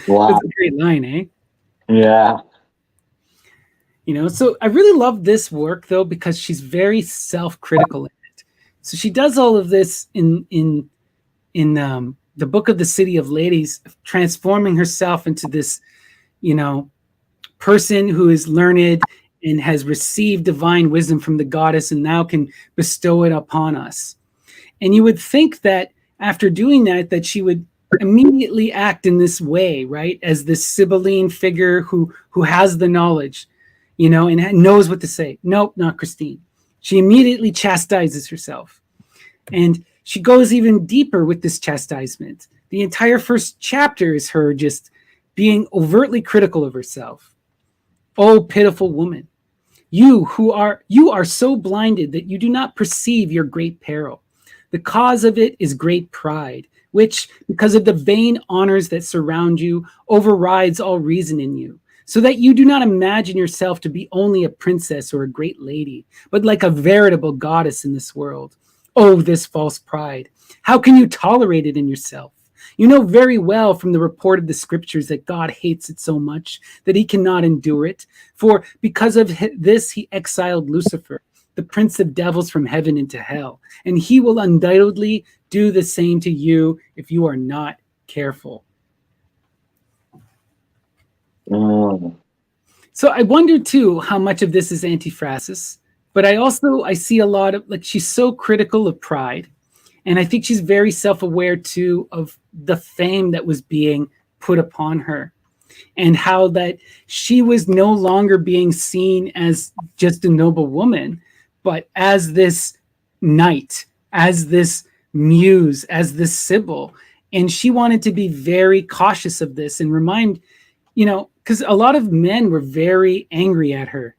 Wow. That's a great line, eh? Yeah. So I really love this work, though, because she's very self-critical in it. So she does all of this in the book of the City of Ladies, transforming herself into this, person who is learned and has received divine wisdom from the goddess and now can bestow it upon us. And you would think that after doing that she would immediately act in this way, right? As this Sibylline figure who has the knowledge, and knows what to say. Nope, not Christine. She immediately chastises herself. And she goes even deeper with this chastisement. The entire first chapter is her just being overtly critical of herself. Oh, pitiful woman, you are so blinded that you do not perceive your great peril. The cause of it is great pride, which, because of the vain honors that surround you, overrides all reason in you, so that you do not imagine yourself to be only a princess or a great lady, but like a veritable goddess in this world. Oh, this false pride! How can you tolerate it in yourself? You know very well from the report of the scriptures that God hates it so much that he cannot endure it. For because of this, he exiled Lucifer, the prince of devils, from heaven into hell. And he will undoubtedly do the same to you if you are not careful. So I wonder too how much of this is antiphrasis, but I see a lot of, she's so critical of pride, and I think she's very self-aware too of the fame that was being put upon her, and how that she was no longer being seen as just a noble woman, but as this knight, as this muse, as this Sibyl. And she wanted to be very cautious of this and remind, because a lot of men were very angry at her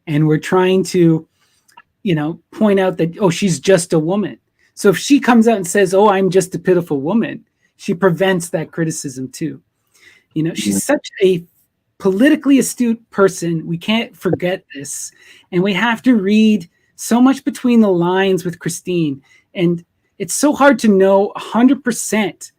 and were trying to point out that, oh, she's just a woman. So if she comes out and says, oh, I'm just a pitiful woman, she prevents that criticism too. She's such a politically astute person. We can't forget this. And we have to read so much between the lines with Christine. And it's so hard to know 100%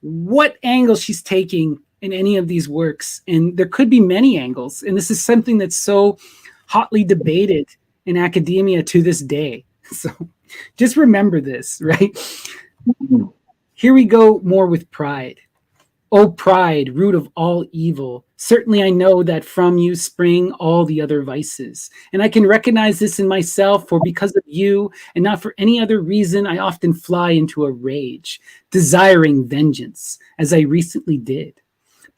what angle she's taking in any of these works. And there could be many angles. And this is something that's so hotly debated in academia to this day. So just remember this, right? Here we go more with pride. O pride, root of all evil. Certainly I know that from you spring all the other vices. And I can recognize this in myself, for because of you, and not for any other reason, I often fly into a rage, desiring vengeance, as I recently did.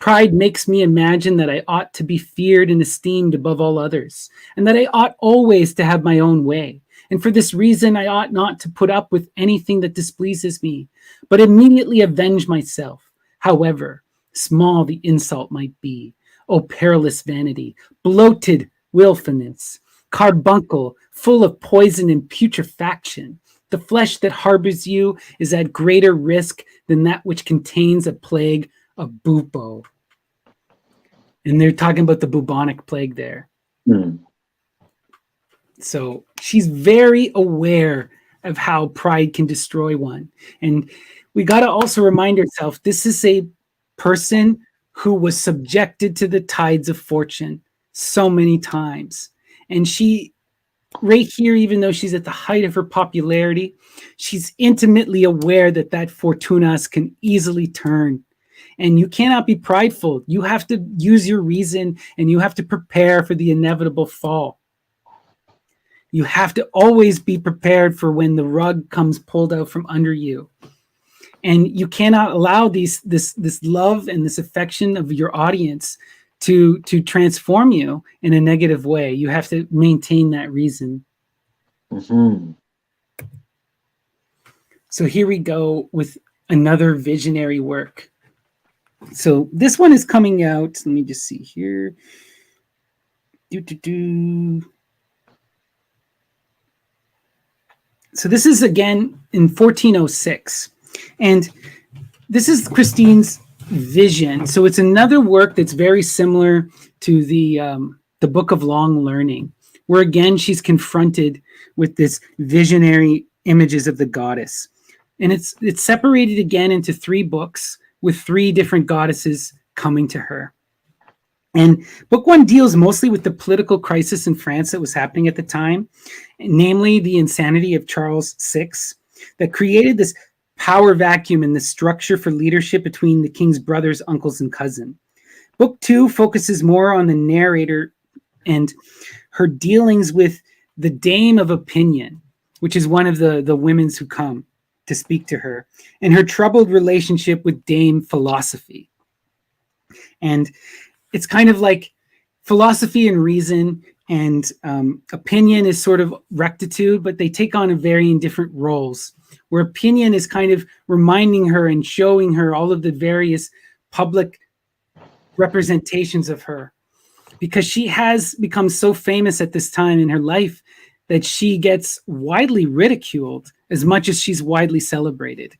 Pride makes me imagine that I ought to be feared and esteemed above all others, and that I ought always to have my own way. And for this reason, I ought not to put up with anything that displeases me, but immediately avenge myself, however small the insult might be. O perilous vanity, bloated willfulness, carbuncle, full of poison and putrefaction. The flesh that harbors you is at greater risk than that which contains a plague of bubo. And they're talking about the bubonic plague there. So she's very aware of how pride can destroy one. And we got to also remind ourselves, this is a person who was subjected to the tides of fortune so many times. And she, right here, even though she's at the height of her popularity, she's intimately aware that that fortunas can easily turn. And you cannot be prideful. You have to use your reason, and you have to prepare for the inevitable fall. You have to always be prepared for when the rug comes pulled out from under you. And you cannot allow this love and this affection of your audience to transform you in a negative way. You have to maintain that reason. Mm-hmm. So here we go with another visionary work. So this one is coming out. Let me just see here. So this is again in 1406. And this is Christine's vision. So it's another work that's very similar to the Book of Long Learning, where again she's confronted with this visionary images of the goddess. And it's separated again into 3 books with 3 different goddesses coming to her. And book 1 deals mostly with the political crisis in France that was happening at the time, namely the insanity of Charles VI, that created this power vacuum in the structure for leadership between the king's brothers, uncles, and cousin. Book 2 focuses more on the narrator and her dealings with the Dame of Opinion, which is one of the women who come to speak to her, and her troubled relationship with Dame Philosophy. And it's kind of like philosophy and reason and opinion is sort of rectitude, but they take on a varying different roles, where opinion is kind of reminding her and showing her all of the various public representations of her, because she has become so famous at this time in her life that she gets widely ridiculed as much as she's widely celebrated.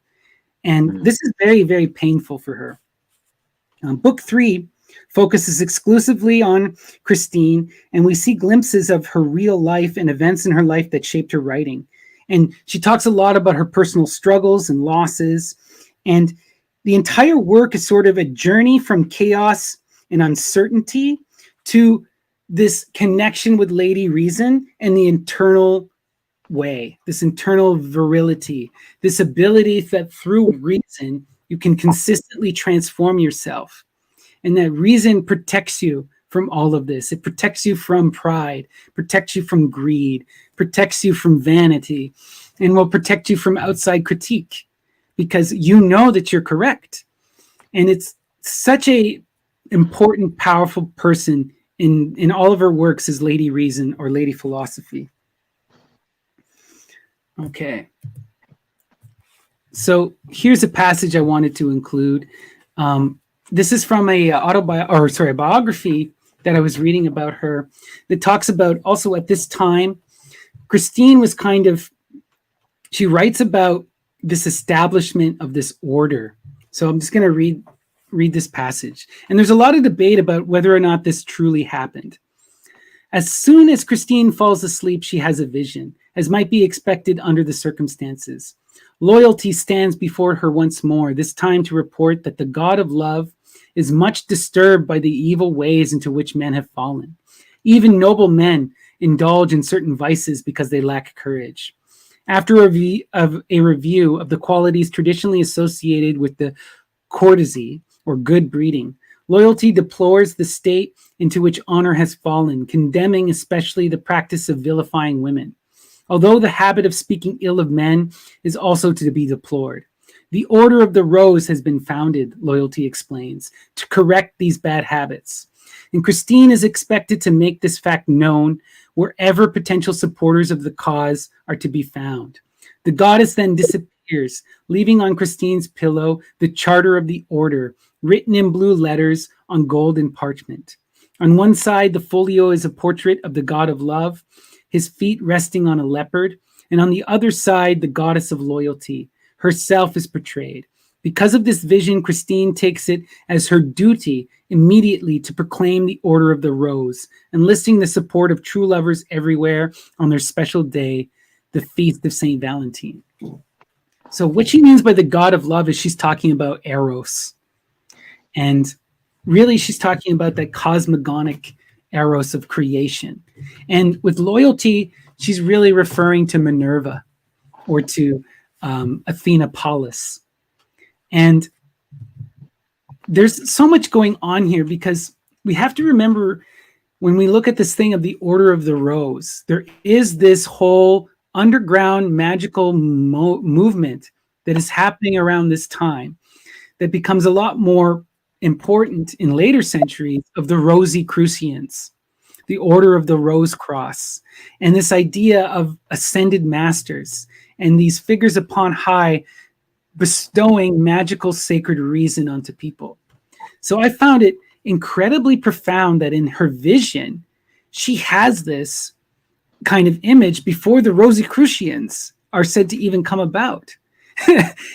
And this is very, very painful for her. Book 3 focuses exclusively on Christine, and we see glimpses of her real life and events in her life that shaped her writing. And she talks a lot about her personal struggles and losses. And the entire work is sort of a journey from chaos and uncertainty to this connection with Lady Reason and the internal way, this internal virility, this ability that through reason you can consistently transform yourself. And that reason protects you from all of this. It protects you from pride, protects you from greed, protects you from vanity, and will protect you from outside critique, because you know that you're correct. And it's such a important, powerful person in all of her works is Lady Reason or Lady Philosophy. Okay. So here's a passage I wanted to include. This is from a biography that I was reading about her that talks about also at this time, Christine was she writes about this establishment of this order. So I'm just going to read this passage. And there's a lot of debate about whether or not this truly happened. As soon as Christine falls asleep, she has a vision, as might be expected under the circumstances. Loyalty stands before her once more, this time to report that the God of love is much disturbed by the evil ways into which men have fallen. Even noble men indulge in certain vices because they lack courage. After a review of the qualities traditionally associated with the courtesy or good breeding, Loyalty deplores the state into which honor has fallen, condemning especially the practice of vilifying women. Although the habit of speaking ill of men is also to be deplored. The Order of the Rose has been founded, Loyalty explains, to correct these bad habits. And Christine is expected to make this fact known wherever potential supporters of the cause are to be found. The goddess then disappears, leaving on Christine's pillow the charter of the order, written in blue letters on golden parchment. On one side, the folio is a portrait of the god of love, his feet resting on a leopard, and on the other side, the goddess of loyalty herself is portrayed. Because of this vision, Christine takes it as her duty immediately to proclaim the Order of the Rose, enlisting the support of true lovers everywhere on their special day, the feast of St. Valentine. So what she means by the god of love is she's talking about Eros. And really, she's talking about that cosmogonic Eros of creation. And with loyalty, she's really referring to Minerva or to Athena Pallas. And there's so much going on here because we have to remember when we look at this thing of the Order of the Rose, there is this whole underground magical movement that is happening around this time that becomes a lot more important in later centuries of the Rosicrucians, the Order of the Rose Cross, and this idea of ascended masters and these figures upon high bestowing magical sacred reason onto people. So I found it incredibly profound that in her vision, she has this kind of image before the Rosicrucians are said to even come about.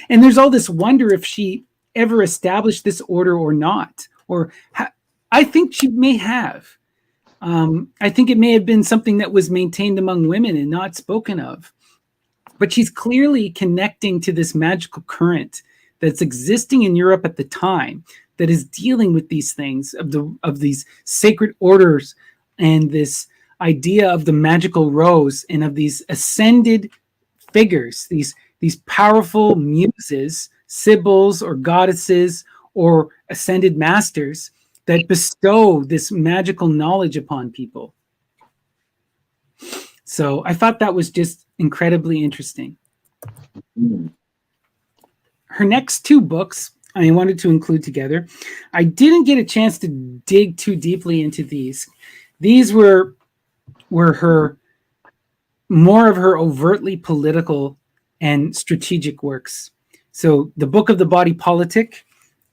And there's all this wonder if she ever established this order or not. I think she may have. I think it may have been something that was maintained among women and not spoken of. But she's clearly connecting to this magical current that's existing in Europe at the time that is dealing with these things of these sacred orders and this idea of the magical rose and of these ascended figures, these powerful muses, sibyls or goddesses or ascended masters that bestow this magical knowledge upon people. So I thought that was just incredibly interesting. Her next two books I wanted to include together. I didn't get a chance to dig too deeply into these. These were her more of her overtly political and strategic works. So the Book of the Body Politic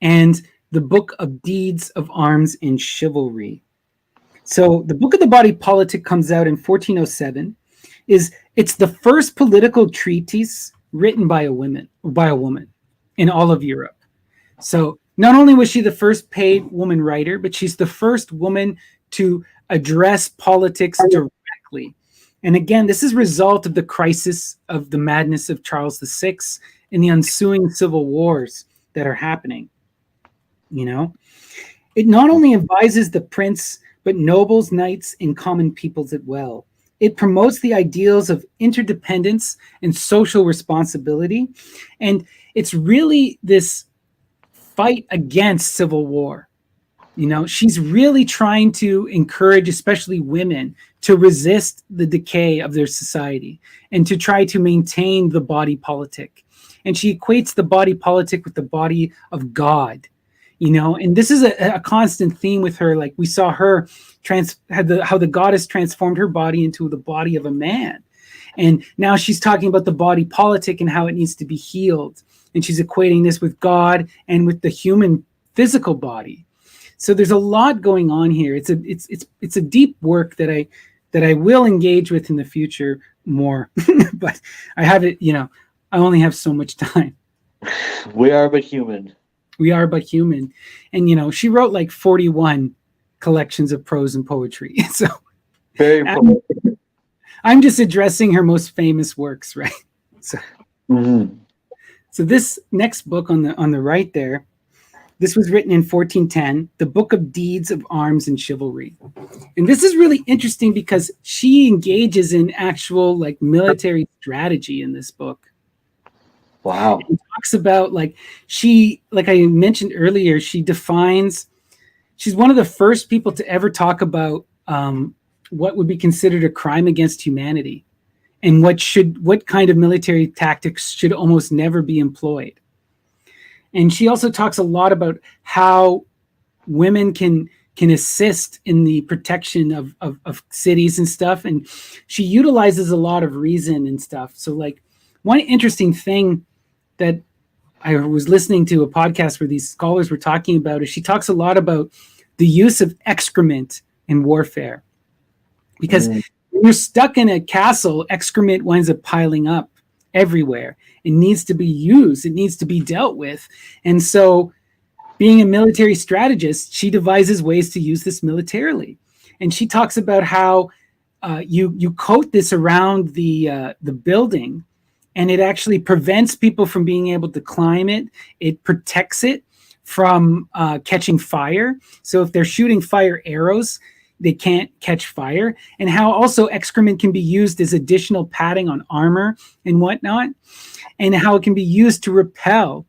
and the Book of Deeds of Arms and Chivalry. So the Book of the Body Politic comes out in 1407. It's the first political treatise written by a woman in all of Europe. So not only was she the first paid woman writer, but she's the first woman to address politics directly. And again, this is a result of the crisis of the madness of Charles VI and the ensuing civil wars that are happening. It not only advises the prince, but nobles, knights, and common peoples as well. It promotes the ideals of interdependence and social responsibility. And it's really this fight against civil war. She's really trying to encourage, especially women, to resist the decay of their society and to try to maintain the body politic. And she equates the body politic with the body of God. And this is a constant theme with her. Like we saw her how the goddess transformed her body into the body of a man. And now she's talking about the body politic and how it needs to be healed. And she's equating this with God and with the human physical body. So there's a lot going on here. It's a deep work that I will engage with in the future. more, but I have it, I only have so much time. We are but human. We are but human. And, she wrote like 41 collections of prose and poetry. So Very prolific. I'm just addressing her most famous works, right? So, so this next book on the right there, this was written in 1410, the Book of Deeds of Arms and Chivalry. And this is really interesting because she engages in actual like military strategy in this book. Wow. It talks about like I mentioned earlier, she's one of the first people to ever talk about what would be considered a crime against humanity and what kind of military tactics should almost never be employed. And she also talks a lot about how women can assist in the protection of cities and stuff. And she utilizes a lot of reason and stuff. So like one interesting thing that I was listening to a podcast where these scholars were talking about is she talks a lot about the use of excrement in warfare. Because when you're stuck in a castle, excrement winds up piling up everywhere. It needs to be used. It needs to be dealt with. And so being a military strategist, she devises ways to use this militarily. And she talks about how you coat this around the building, and it actually prevents people from being able to climb it. It protects it from catching fire. So if they're shooting fire arrows, they can't catch fire. And how also excrement can be used as additional padding on armor and whatnot, and how it can be used to repel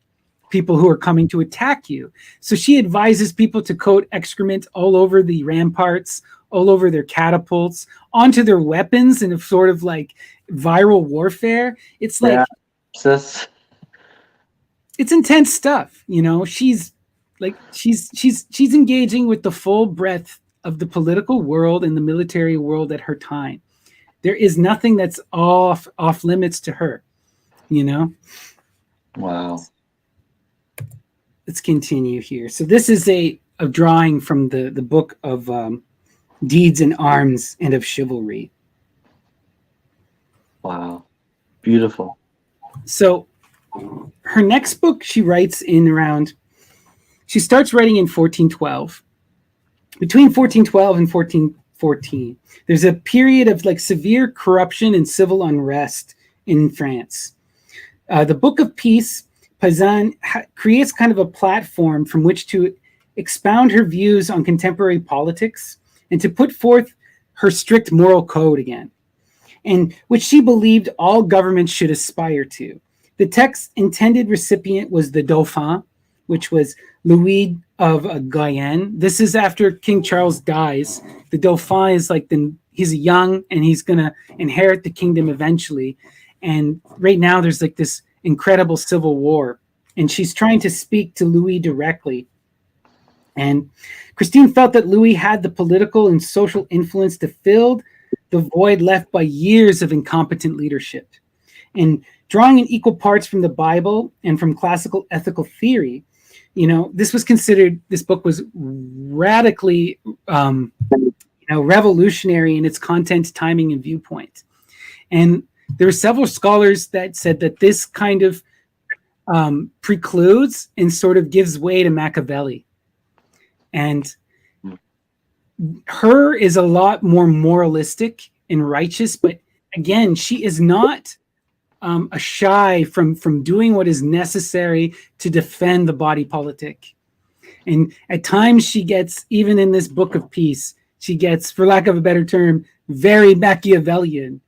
people who are coming to attack you. So she advises people to coat excrement all over the ramparts, all over their catapults, onto their weapons in a sort of like viral warfare. It's like, it's intense stuff. She's engaging with the full breadth of the political world and the military world at her time. There is nothing that's off limits to her, Wow. Let's continue here. So this is a drawing from the book of Deeds and Arms and of Chivalry. Wow. Beautiful. So her next book she writes she starts writing in 1412. Between 1412 and 1414, there's a period of like severe corruption and civil unrest in France. The Book of Peace, Pizan creates kind of a platform from which to expound her views on contemporary politics and to put forth her strict moral code again, and which she believed all governments should aspire to. The text's intended recipient was the Dauphin, which was Louis of Guyenne. This is after King Charles dies. The Dauphin is like he's young and he's going to inherit the kingdom eventually. And right now there's like this incredible civil war, and she's trying to speak to Louis directly. And Christine felt that Louis had the political and social influence to fill the void left by years of incompetent leadership. And drawing in equal parts from the Bible and from classical ethical theory, this book was radically, revolutionary in its content, timing, and viewpoint. And there were several scholars that said that this kind of precludes and sort of gives way to Machiavelli. And her is a lot more moralistic and righteous, but again, she is not a shy from doing what is necessary to defend the body politic. And at times she gets, even in this Book of Peace, she gets, for lack of a better term, very Machiavellian,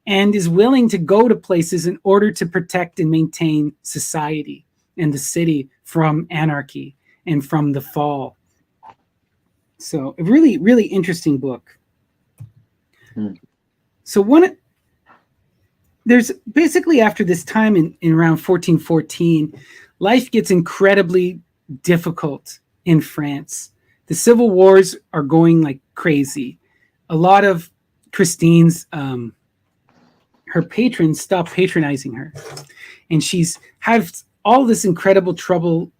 and is willing to go to places in order to protect and maintain society and the city from anarchy and from the fall. So a really, really interesting book. So there's basically after this time in around 1414, life gets incredibly difficult in France. The civil wars are going like crazy. A lot of Christine's, her patrons stop patronizing her. And she's has all this incredible trouble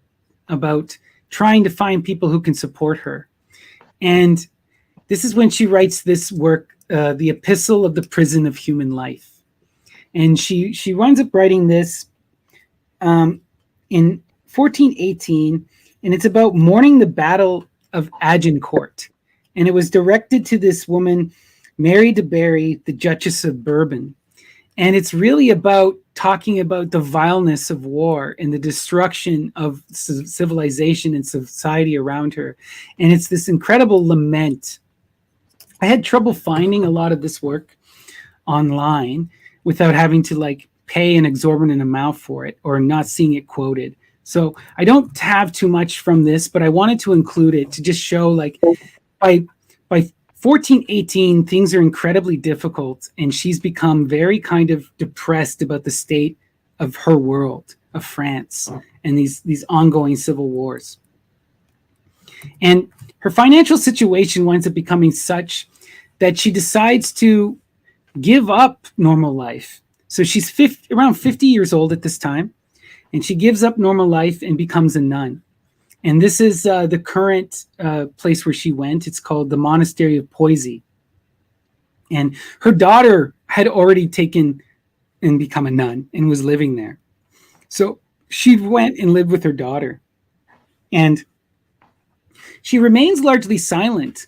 about trying to find people who can support her. And this is when she writes this work, the Epistle of the Prison of Human Life. And she winds up writing this in 1418, and it's about mourning the Battle of Agincourt. And it was directed to this woman, Mary de Berry, the Duchess of Bourbon. And it's really about talking about the vileness of war and the destruction of civilization and society around her. And it's this incredible lament. I had trouble finding a lot of this work online without having to like pay an exorbitant amount for it or not seeing it quoted. So I don't have too much from this, but I wanted to include it to just show like by 1418, things are incredibly difficult, and she's become very kind of depressed about the state of her world, of France, and these ongoing civil wars. And her financial situation winds up becoming such that she decides to give up normal life. So she's around 50 years old at this time, and she gives up normal life and becomes a nun. And this is the current place where she went. It's called the Monastery of Poissy. And her daughter had already taken and become a nun and was living there. So she went and lived with her daughter. And she remains largely silent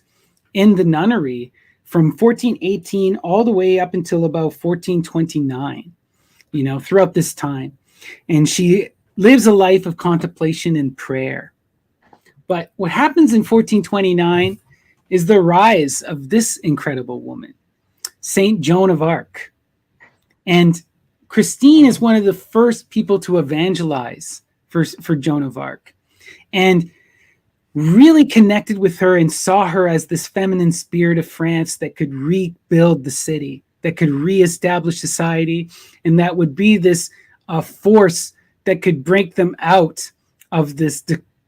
in the nunnery from 1418 all the way up until about 1429, throughout this time. And she lives a life of contemplation and prayer. But what happens in 1429 is the rise of this incredible woman, Saint Joan of Arc. And Christine is one of the first people to evangelize for Joan of Arc, and really connected with her and saw her as this feminine spirit of France that could rebuild the city, that could reestablish society, and that would be this force that could break them out of this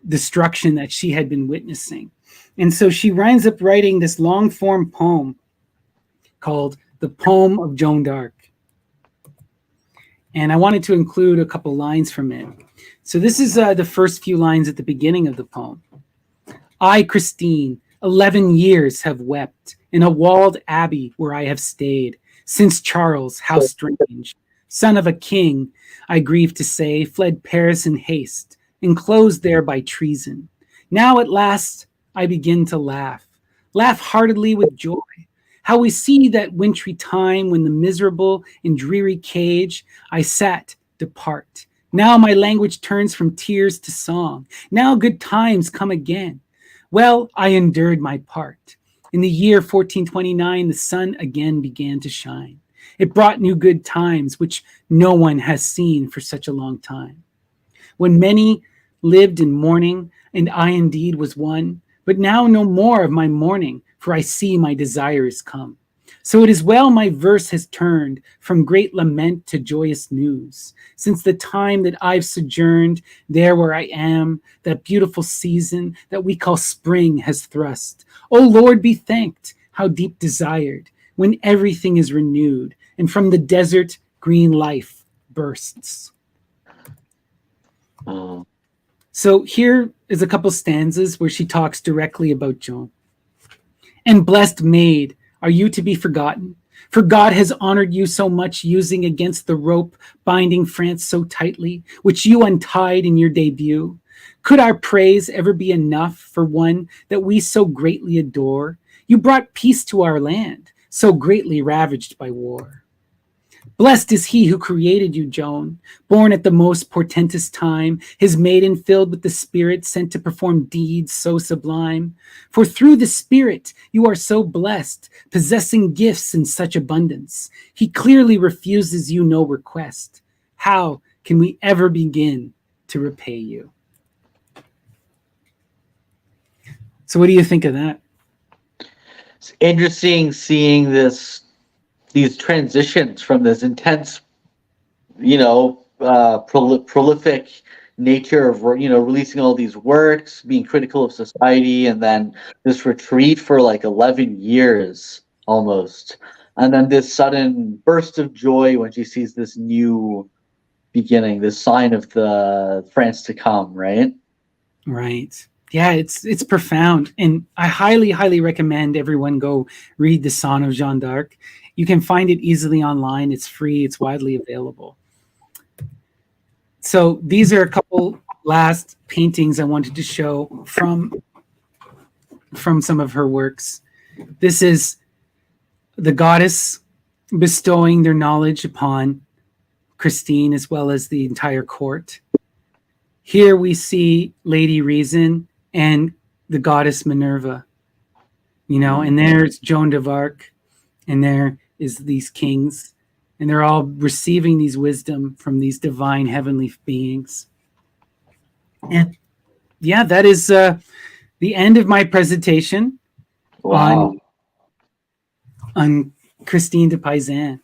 destruction that she had been witnessing. And so she winds up writing this long form poem called The Poem of Joan d'Arc. And I wanted to include a couple lines from it. So this is the first few lines at the beginning of the poem. I, Christine, 11 years have wept in a walled abbey where I have stayed, since Charles, how strange, son of a king, I grieve to say, fled Paris in haste, enclosed there by treason. Now at last I begin to laugh heartily with joy. How we see that wintry time when the miserable and dreary cage I sat depart. Now my language turns from tears to song. Now good times come again. Well, I endured my part. In the year 1429, the sun again began to shine. It brought new good times, which no one has seen for such a long time. When many lived in mourning, and I indeed was one, but now no more of my mourning, for I see my desires come. So it is well my verse has turned from great lament to joyous news, since the time that I've sojourned there where I am, that beautiful season that we call spring has thrust. O Lord, be thanked, how deep desired, when everything is renewed, and from the desert green life bursts. So here is a couple stanzas where she talks directly about Joan. And blessed maid, are you to be forgotten? For God has honored you so much, using against the rope binding France so tightly, which you untied in your debut. Could our praise ever be enough for one that we so greatly adore? You brought peace to our land, so greatly ravaged by war. Blessed is he who created you, Joan, born at the most portentous time, his maiden filled with the Spirit, sent to perform deeds so sublime. For through the Spirit you are so blessed, possessing gifts in such abundance. He clearly refuses you no request. How can we ever begin to repay you? So what do you think of that? It's interesting seeing these transitions from this intense, prolific nature of, releasing all these works, being critical of society, and then this retreat for like 11 years almost. And then this sudden burst of joy when she sees this new beginning, this sign of the France to come, right? Right. Yeah, it's profound, and I highly recommend everyone go read the Son of Jeanne d'Arc. You can find it easily online. It's free. It's widely available. So these are a couple last paintings I wanted to show from some of her works. This is the goddess bestowing their knowledge upon Christine as well as the entire court. Here we see Lady Reason and the goddess Minerva, and there's Joan of Arc, and there is these kings, and they're all receiving these wisdom from these divine heavenly beings. And yeah, that is the end of my presentation. Wow. on Christine de Pizan.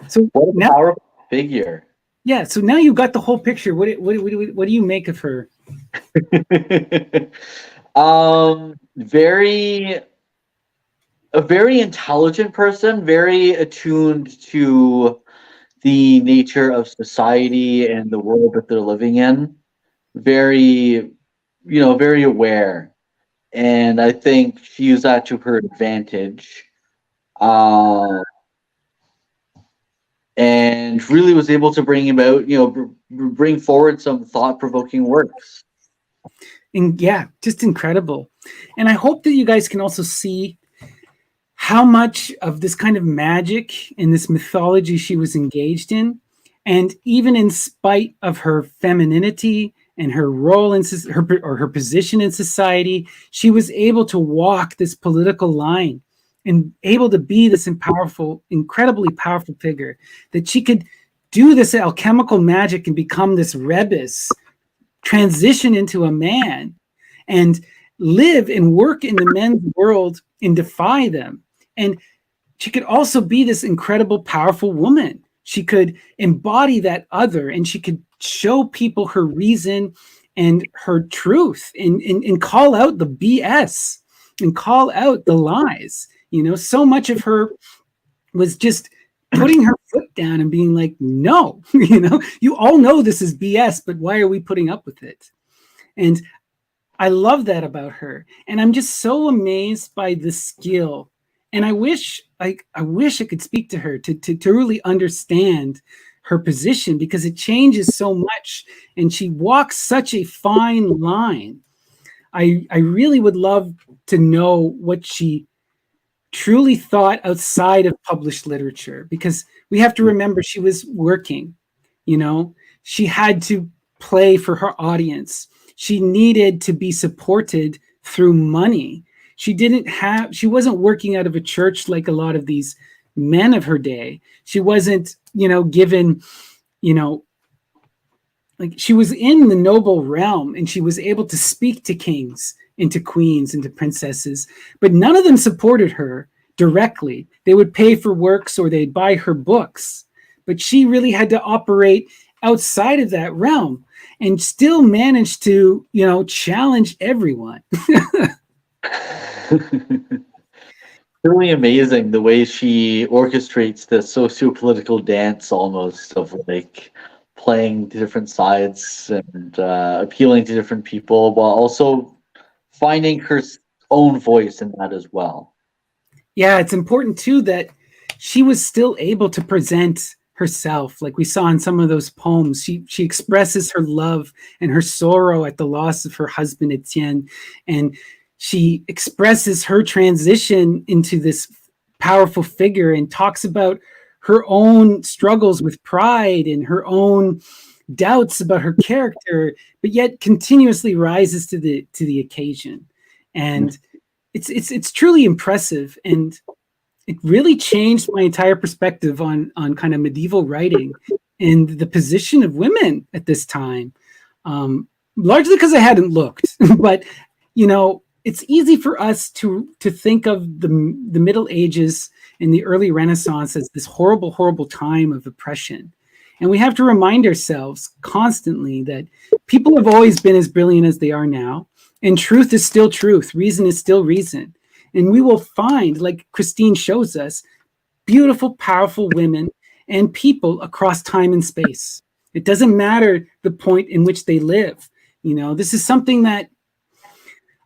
So what a now, powerful figure. Yeah, so now you've got the whole picture. What do you make of her? A very intelligent person, very attuned to the nature of society and the world that they're living in. Very, very aware. And I think she used that to her advantage. And really was able to bring about, bring forward some thought-provoking works. And yeah, just incredible. And I hope that you guys can also see how much of this kind of magic and this mythology she was engaged in. And even in spite of her femininity and her role in her position in society, she was able to walk this political line and able to be this incredibly powerful figure, that she could do this alchemical magic and become this rebus, transition into a man, and live and work in the men's world and defy them. And she could also be this incredible, powerful woman. She could embody that other, and she could show people her reason and her truth, and call out the BS and call out the lies. So much of her was just putting her foot down and being like, no, you all know this is BS, but why are we putting up with it? And I love that about her. And I'm just so amazed by the skill. And I wish I could speak to her to really understand her position, because it changes so much and she walks such a fine line. I really would love to know what she truly thought outside of published literature, because we have to remember she was working, she had to play for her audience. She needed to be supported through money. She wasn't working out of a church like a lot of these men of her day. She wasn't, given, like, she was in the noble realm, and she was able to speak to kings and to queens and to princesses, but none of them supported her directly. They would pay for works or they'd buy her books, but she really had to operate outside of that realm and still manage to, challenge everyone. Really amazing the way she orchestrates the socio-political dance, almost, of like playing to different sides and appealing to different people, while also finding her own voice in that as well. Yeah, it's important too that she was still able to present herself, like we saw in some of those poems. She expresses her love and her sorrow at the loss of her husband Etienne, and she expresses her transition into this powerful figure and talks about her own struggles with pride and her own doubts about her character, but yet continuously rises to the occasion. And it's truly impressive, and it really changed my entire perspective on kind of medieval writing and the position of women at this time. Largely because I hadn't looked, but it's easy for us to think of the Middle Ages and the early Renaissance as this horrible, horrible time of oppression. And we have to remind ourselves constantly that people have always been as brilliant as they are now. And truth is still truth. Reason is still reason. And we will find, like Christine shows us, beautiful, powerful women and people across time and space. It doesn't matter the point in which they live. This is something that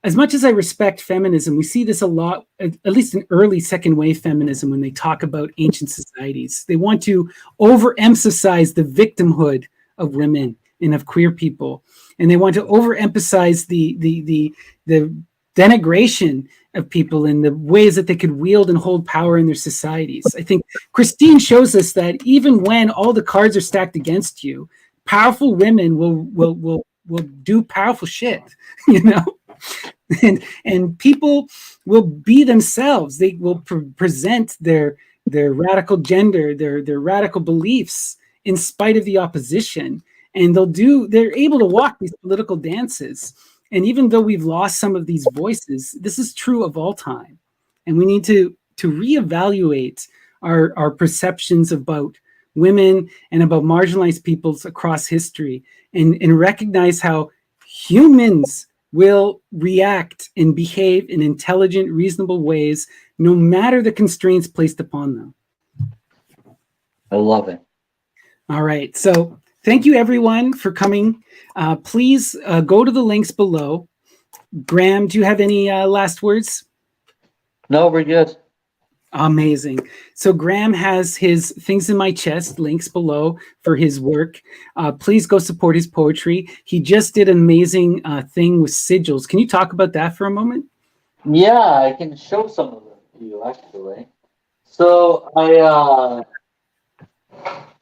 as much as I respect feminism, we see this a lot, at least in early second wave feminism, when they talk about ancient societies. They want to overemphasize the victimhood of women and of queer people, and they want to overemphasize the denigration of people in the ways that they could wield and hold power in their societies. I think Christine shows us that even when all the cards are stacked against you, powerful women will do powerful shit, you know. And people will be themselves. They will present their radical gender, their radical beliefs in spite of the opposition, and they're able to walk these political dances. And even though we've lost some of these voices, this is true of all time, and we need to reevaluate our perceptions about women and about marginalized peoples across history, and recognize how humans will react and behave in intelligent, reasonable ways, no matter the constraints placed upon them. I love it. All right. So thank you, everyone, for coming. Please go to the links below. Graham, do you have any last words? No, we're good. Amazing. So Graham has his Things in My Chest links below for his work. Please go support his poetry. He just did an amazing thing with sigils. Can you talk about that for a moment? Yeah, I can show some of them to you, actually. So I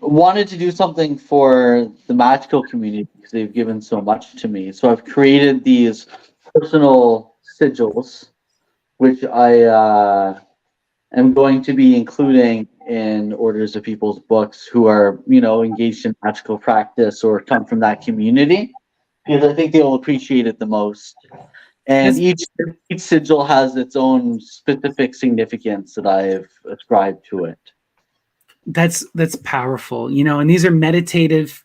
wanted to do something for the magical community because they've given so much to me. So I've created these personal sigils, which I am going to be including in orders of people's books who are, engaged in magical practice or come from that community, because I think they will appreciate it the most. And each sigil has its own specific significance that I've ascribed to it. That's powerful, and these are meditative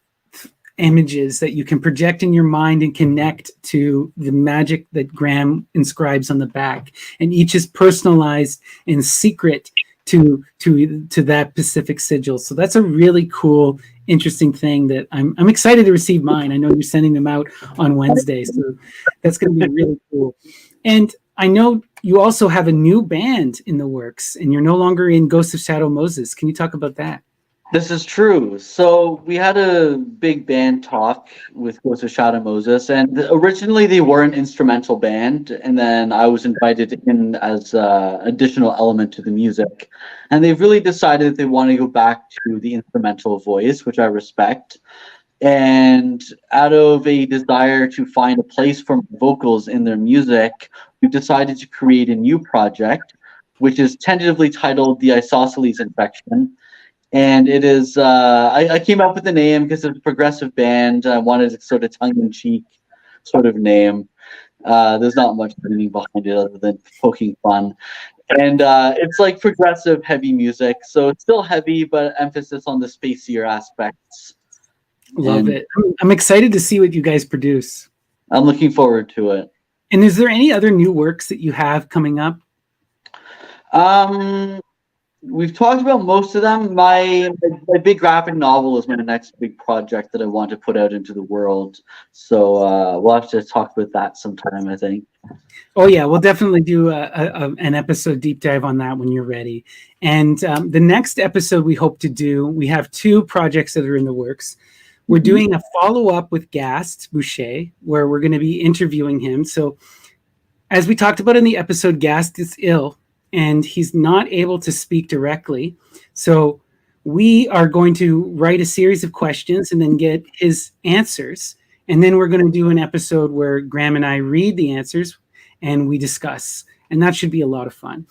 images that you can project in your mind and connect to the magic that Graham inscribes on the back, and each is personalized and secret to that specific sigil. So that's a really cool, interesting thing that I'm excited to receive mine. I know you're sending them out on Wednesday, so that's going to be really cool. And I know you also have a new band in the works, and you're no longer in Ghost of Shadow Moses. Can you talk about that? This is true. So we had a big band talk with Ghost of Shadow Moses, and originally they were an instrumental band, and then I was invited in as an additional element to the music. And they've really decided that they want to go back to the instrumental voice, which I respect. And out of a desire to find a place for vocals in their music, we've decided to create a new project, which is tentatively titled The Isosceles Infection. And it is, I came up with the name because it's a progressive band. I wanted a sort of tongue-in-cheek sort of name. There's not much meaning behind it other than poking fun. And it's like progressive heavy music. So it's still heavy, but emphasis on the spacier aspects. Love it. I'm excited to see what you guys produce. I'm looking forward to it. And is there any other new works that you have coming up? We've talked about most of them. My big graphic novel is my next big project that I want to put out into the world. So we'll have to talk about that sometime, I think. Oh, yeah. We'll definitely do an episode deep dive on that when you're ready. And the next episode we hope to do, we have 2 projects that are in the works. We're doing a follow-up with Gast Boucher, where we're going to be interviewing him. So as we talked about in the episode, Gast is ill, and he's not able to speak directly. So we are going to write a series of questions and then get his answers. And then we're going to do an episode where Graham and I read the answers and we discuss. And that should be a lot of fun.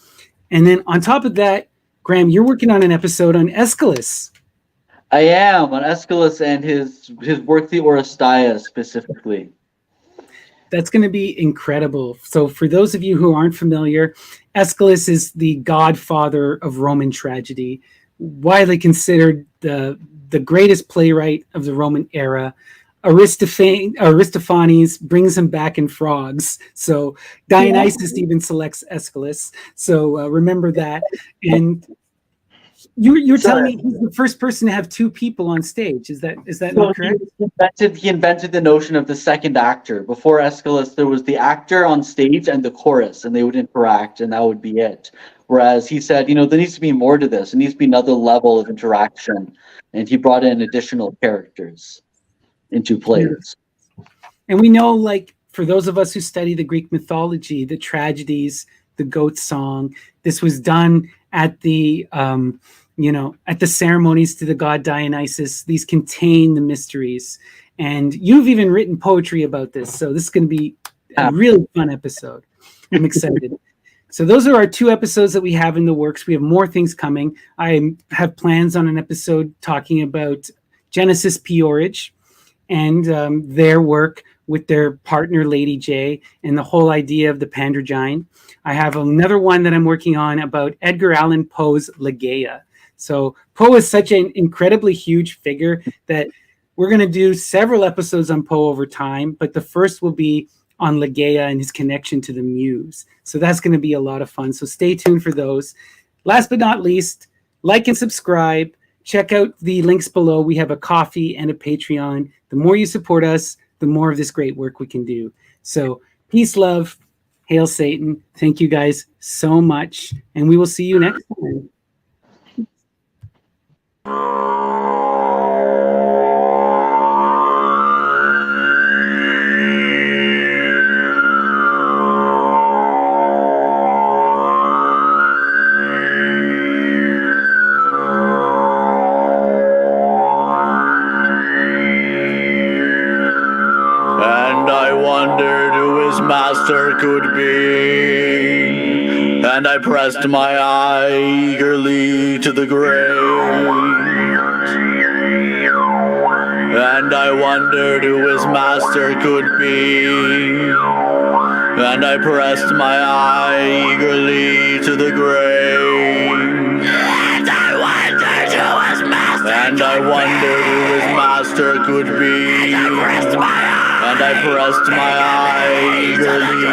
And then on top of that, Graham, you're working on an episode on Aeschylus. I am, on Aeschylus and his work, the Oresteia, specifically. That's going to be incredible. So for those of you who aren't familiar, Aeschylus is the godfather of Roman tragedy, widely considered the greatest playwright of the Roman era. Aristophanes brings him back in frogs. So Dionysus even selects Aeschylus. So remember that. And You're So, telling me he's the first person to have two people on stage. Is that so not correct? he invented the notion of the second actor. Before Aeschylus, there was the actor on stage and the chorus, and they would interact, and that would be it. Whereas he said, there needs to be more to this. There needs to be another level of interaction, and he brought in additional characters into plays. And we know, like, for those of us who study the Greek mythology, the tragedies, the goat song, this was done at the at the ceremonies to the god Dionysus. These contain the mysteries, and you've even written poetry about this. So this is going to be a really fun episode. I'm excited. So those are our 2 episodes that we have in the works. We have more things coming. I have plans on an episode talking about Genesis Peorage and their work with their partner Lady J and the whole idea of the Pandragine. I have another one that I'm working on about Edgar Allan Poe's Ligeia. So Poe is such an incredibly huge figure that we're going to do several episodes on Poe over time, but the first will be on Ligeia and his connection to the muse. So that's going to be a lot of fun. So stay tuned for those. Last but not least, like and subscribe. Check out the links below. We have a Ko-fi and a Patreon. The more you support us, the more of this great work we can do. So peace, love, hail Satan. Thank you guys so much. And we will see you next time. Could be, and I pressed my eye eagerly to the grave, and I wondered who his master could be, and I pressed my eye eagerly to the grave, and I wondered who his master could be, and I pressed my eye eagerly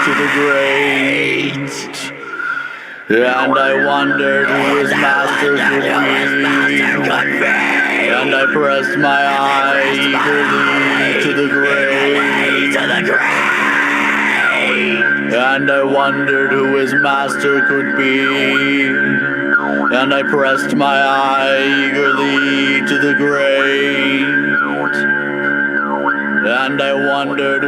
to the grave, and I wondered who his master could be, and I pressed my eye eagerly to the grave, and I wondered who his master could be, and I pressed my eye eagerly to the grave, and I wondered